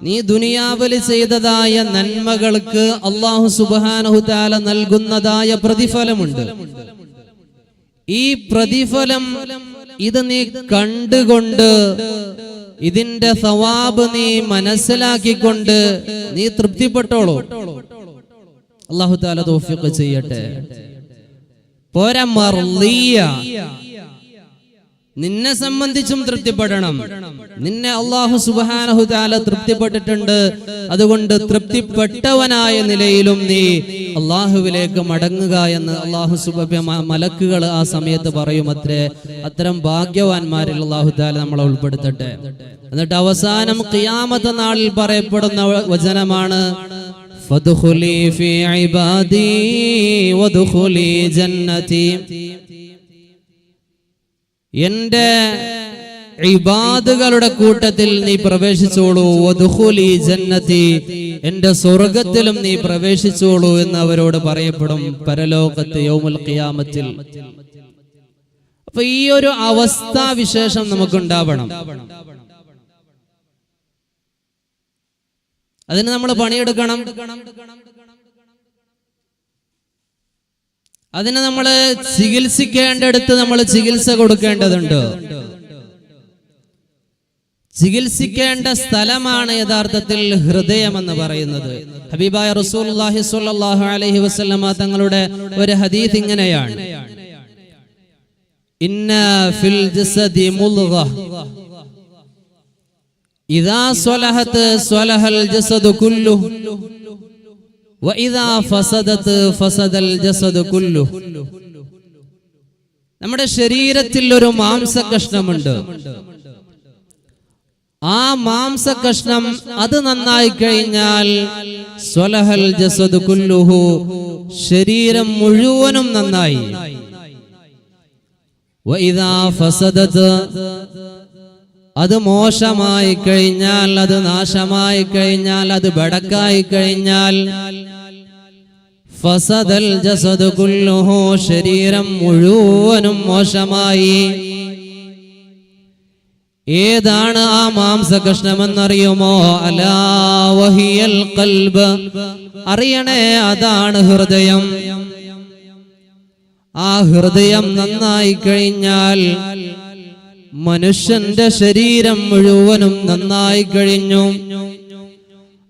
നീ ദുനിയാവിൽ ചെയ്തതായ നന്മകൾക്ക് അല്ലാഹു സുബ്ഹാനഹു തആല നൽകുന്നതായ പ്രതിഫലമുണ്ട്. ഈ പ്രതിഫലം ഇത് നീ കണ്ടുകൊണ്ട്, ഇതിന്റെ സവാബ് നീ മനസ്സിലാക്കിക്കൊണ്ട് നീ തൃപ്തിപ്പെട്ടോളൂ. അല്ലാഹു തആല തൗഫീഖ് ചെയ്യട്ടെ. പോരാ മർളിയ, നിന്നെ സംബന്ധിച്ചും തൃപ്തിപ്പെടണം. നിന്നെ അല്ലാഹു സുബ്ഹാനഹു തആല തൃപ്തിപ്പെട്ടിട്ടുണ്ട്. അതുകൊണ്ട് തൃപ്തിപ്പെട്ടവനായ നിലയിലും നീ അല്ലാഹുവിലേക്ക് മടങ്ങുക എന്ന് അല്ലാഹു സുബ്ഹാനഹു മലക്കുകൾ ആ സമയത്ത് പറയുമത്രേ. അത്തരം ഭാഗ്യവാന്മാരിൽ അല്ലാഹു തആല നമ്മളെ ഉൾപ്പെടുത്തട്ടെ. എന്നിട്ട് അവസാനം ഖിയാമത്ത് നാളിൽ പറയപ്പെടുന്ന വചനമാണ്, ഫദ്ഖുലി ഫീ ഇബാദി വദ്ഖുലി ജന്നതി. എന്റെ ഇബാദുകളുടെ കൂട്ടത്തിൽ നീ പ്രവേശിച്ചോളൂ. വദ്ഖുലി ജന്നതി, എന്റെ സ്വർഗത്തിലും നീ പ്രവേശിച്ചോളൂ എന്ന് അവരോട് പറയപ്പെടും പരലോകത്ത് യൗമുൽ ഖിയാമത്തിൽ. അപ്പൊ ഈ ഒരു അവസ്ഥാവിശേഷം നമുക്കുണ്ടാവണം. അതിന് നമ്മൾ പണിയെടുക്കണം. അതിന് നമ്മൾ ചികിത്സിക്കേണ്ടടുത്ത് നമ്മൾ ചികിത്സ കൊടുക്കേണ്ടതുണ്ട്. ചികിത്സിക്കേണ്ട സ്ഥലമാണ് യഥാർത്ഥത്തിൽ ഹൃദയം എന്ന് പറയുന്നത്. ഹബീബായ റസൂലുള്ളാഹി സ്വല്ലല്ലാഹു അലൈഹി വസല്ലമ തങ്ങളുടെ ഒരു ഹദീസ് ഇങ്ങനെയാണ്, ഇന്ന ഫിൽ ജസദി മുൽഗ ഇദാ സ്വലഹത് സ്വലഹൽ ജസദു കുല്ലുഹു വഇദാ ഫസദത് ഫസദൽ ജസദു കുല്ലുഹു. നമ്മുടെ ശരീരത്തിൽ ഒരു മാംസകഷ്ണമുണ്ട്. ആ മാംസകഷ്ണം അത് നന്നായി കഴിഞ്ഞാൽ സ്വലഹൽ ജസദു കുല്ലുഹു, ശരീരം മുഴുവനും നന്നായി. വഇദാ ഫസദത്, അത് മോശമായി കഴിഞ്ഞാൽ, അത് നാശമായി കഴിഞ്ഞാൽ, അത് ബടക്കായി കഴിഞ്ഞാൽ ഫസദൽ ജസദു കുല്ലുഹു, ശരീരം മുഴുവനും മോശമായി. ഏതാണ് ആ മാംസകഷ്ണമെന്നറിയുമോ? അലാ വഹിയൽ ഖൽബ്, അറിയണേ അതാണ് ഹൃദയം. ആ ഹൃദയം നന്നായി കഴിഞ്ഞാൽ മനുഷ്യന്റെ ശരീരം മുഴുവനും നന്നായി കഴിഞ്ഞു.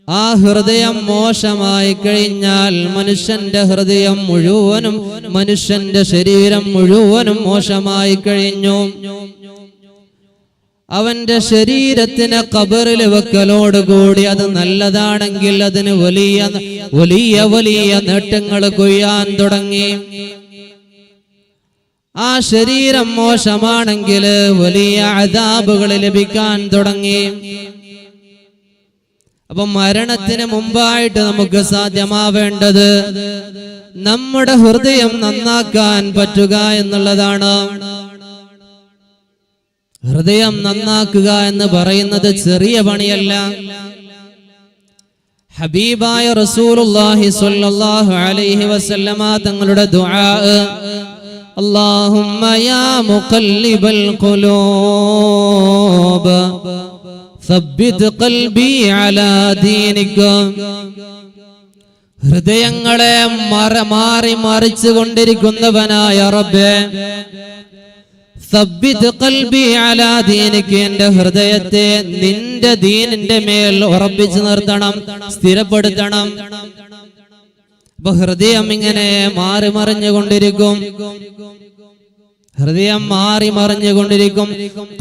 ആ ഹൃദയം മോശമായി കഴിഞ്ഞാൽ മനുഷ്യന്റെ ഹൃദയം മുഴുവനും, മനുഷ്യന്റെ ശരീരം മുഴുവനും മോശമായി കഴിഞ്ഞു. അവന്റെ ശരീരത്തിന് ഖബറിൽ വെക്കലോടുകൂടി അത് നല്ലതാണെങ്കിൽ അതിന് വലിയ വലിയ വലിയ നേട്ടങ്ങൾ കൊയ്യാൻ തുടങ്ങി. ആ ശരീരം മോശമാണെങ്കിൽ വലിയ അദാബുകൾ ലഭിക്കാൻ തുടങ്ങി. അപ്പൊ മരണത്തിന് മുമ്പായിട്ട് നമുക്ക് സാധ്യമാവേണ്ടത് നമ്മുടെ ഹൃദയം നന്നാക്കാൻ പറ്റുക എന്നുള്ളതാണ്. ഹൃദയം നന്നാക്കുക എന്ന് പറയുന്നത് ചെറിയ പണിയല്ല. ഹബീബായ റസൂലുള്ളാഹി സ്വല്ലല്ലാഹു അലൈഹി വസല്ലമ തങ്ങളുടെ ദുആ, അല്ലാഹുമ്മ യാ മുഖല്ലിബൽ ഖുലൂബ് സബ്ബിത് ഖൽബി അലാ ദീനിക, ഹൃദയങ്ങളെ മാറി മറിച്ചു കൊണ്ടിരിക്കുന്നവനായ റബ്ബേ, സബ്ബിത് ഖൽബി അലാ ദീനിക, എന്റെ ഹൃദയത്തെ നിന്റെ ദീനിന്റെ മേൽ ഉറപ്പിച്ചു നിർത്തണം, സ്ഥിരപ്പെടുത്തണം. അപ്പൊ ഹൃദയം ഇങ്ങനെ മാറി മറിഞ്ഞുകൊണ്ടിരിക്കും. ഹൃദയം മാറി മറിഞ്ഞുകൊണ്ടിരിക്കും.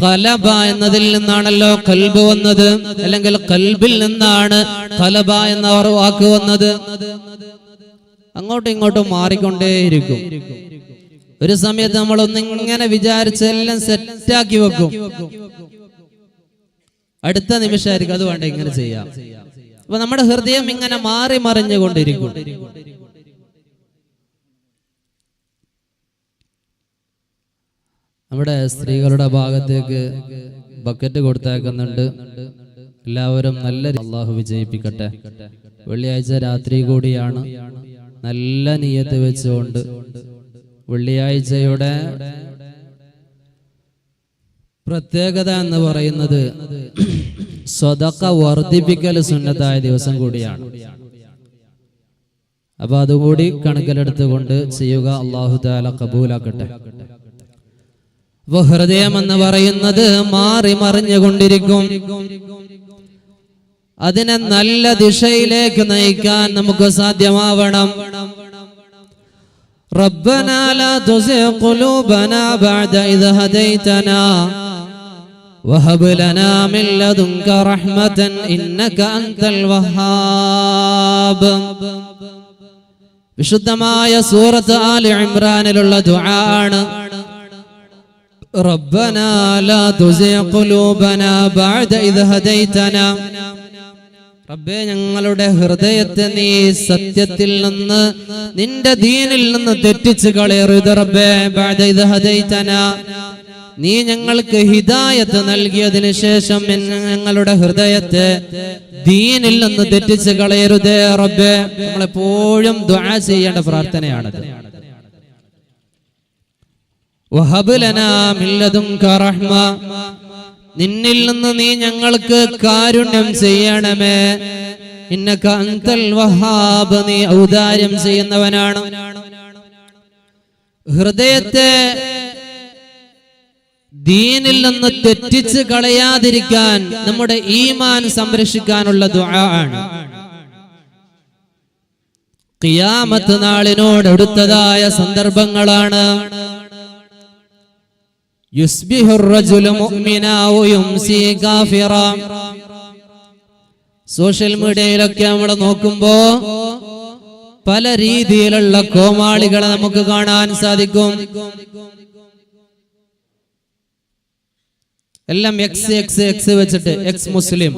ഖലബ എന്നതിൽ നിന്നാണല്ലോ ഖൽബ് വന്നത്, അല്ലെങ്കിൽ ഖൽബിൽ നിന്നാണ് ഖലബ എന്ന വാക്ക് വന്നത്. അങ്ങോട്ടും ഇങ്ങോട്ടും മാറിക്കൊണ്ടേയിരിക്കും. ഒരു സമയത്ത് നമ്മൾ ഒന്നിങ്ങനെ വിചാരിച്ചെല്ലാം സെറ്റാക്കി വെക്കും, അടുത്ത നിമിഷമായിരിക്കും അത് വേണ്ട ഇങ്ങനെ ചെയ്യാം. അപ്പൊ നമ്മുടെ ഹൃദയം ഇങ്ങനെ മാറി മറിഞ്ഞുകൊണ്ടിരിക്കും. നമ്മുടെ സ്ത്രീകളുടെ ഭാഗത്തേക്ക് ബക്കറ്റ് കൊടുത്തേക്കുന്നുണ്ട്. എല്ലാവരും നല്ല അള്ളാഹു വിജയിപ്പിക്കട്ടെ. വെള്ളിയാഴ്ച രാത്രി കൂടിയാണ്. നല്ല നിയ്യത്ത് വെച്ചുകൊണ്ട് വെള്ളിയാഴ്ചയുടെ പ്രത്യേകത എന്ന് പറയുന്നത് സ്വതക്ക വർദ്ധിപ്പിക്കൽ സുന്നത്തായ ദിവസം കൂടിയാണ്. അപ്പൊ അതുകൂടി കണക്കിലെടുത്തുകൊണ്ട് ചെയ്യുക. അല്ലാഹു തആല കബൂലാക്കട്ടെ. ഹൃദയം എന്ന് പറയുന്നത് മാറി മറിഞ്ഞുകൊണ്ടിരിക്കും. അതിനെ നല്ല ദിശയിലേക്ക് നയിക്കാൻ നമുക്ക് സാധ്യമാവണം. റബ്ബനാ ലാ തുസിഗ് ഖുലൂബനാ ബഅദ ഇദ് ഹദൈതനാ വഹബ് ലനാ മിൻ ലദുൻക റഹ്മതൻ ഇന്നക അൻതൽ വഹ്ഹാബ്. വിശുദ്ധമായ സൂറത്ത് ആലി ഇംറാനിലുള്ള ദുആ ആണ്. റബ്ബനാ ലാ തുസിഗ് ഖുലൂബനാ ബഅദ ഇദ് ഹദൈതനാ, റബ്ബേ ഞങ്ങളുടെ ഹൃദയത്തെ നീ സത്യത്തിൽ നിന്ന്, നിന്റെ ദീനിൽ നിന്ന് തെറ്റിച്ച് കളയരുത് റബ്ബേ. ബഅദ ഇദ് ഹദൈതനാ, നീ ഞങ്ങൾക്ക് ഹിദായത്ത് നൽകിയതിനു ശേഷം ഞങ്ങളുടെ ഹൃദയത്തെ ദീനിൽ നിന്ന് തെറ്റിച്ച് കളയരുതേ റബ്ബേ. നമ്മളെപ്പോഴും ദുആ ചെയ്യേണ്ട പ്രാർത്ഥനയാണത്. വഹബ് ലനാ മിൻ ലദുൻക റഹ്മ, നിന്നിൽ നിന്ന് നീ ഞങ്ങൾക്ക് കാരുണ്യം ചെയ്യണമേ. ഇന്നക അൻതൽ വഹാബ്, നീ ഔദാര്യം ചെയ്യുന്നവനാണ്. ഹൃദയത്തെ ദീനിൽ നിന്ന് തെറ്റിച്ച് കളയാതിരിക്കാൻ, നമ്മുടെ ഈമാൻ സംരക്ഷിക്കാനുള്ള ദുആ ആണ്. ഖിയാമത്ത് നാളിനോട് അടുത്തതായ സന്ദർഭങ്ങളാണ്. യുസ്ബിഹു റജുലു മുഅ്മിനാ വയുംസി കാഫിറാ. സോഷ്യൽ മീഡിയയിലൊക്കെ നമ്മൾ നോക്കുമ്പോ പല രീതിയിലുള്ള കോമാളികളെ നമുക്ക് കാണാൻ സാധിക്കും. എല്ലാം എക്സ് എക്സ് എക്സ് വെച്ചിട്ട് എക്സ് മുസ്ലിം,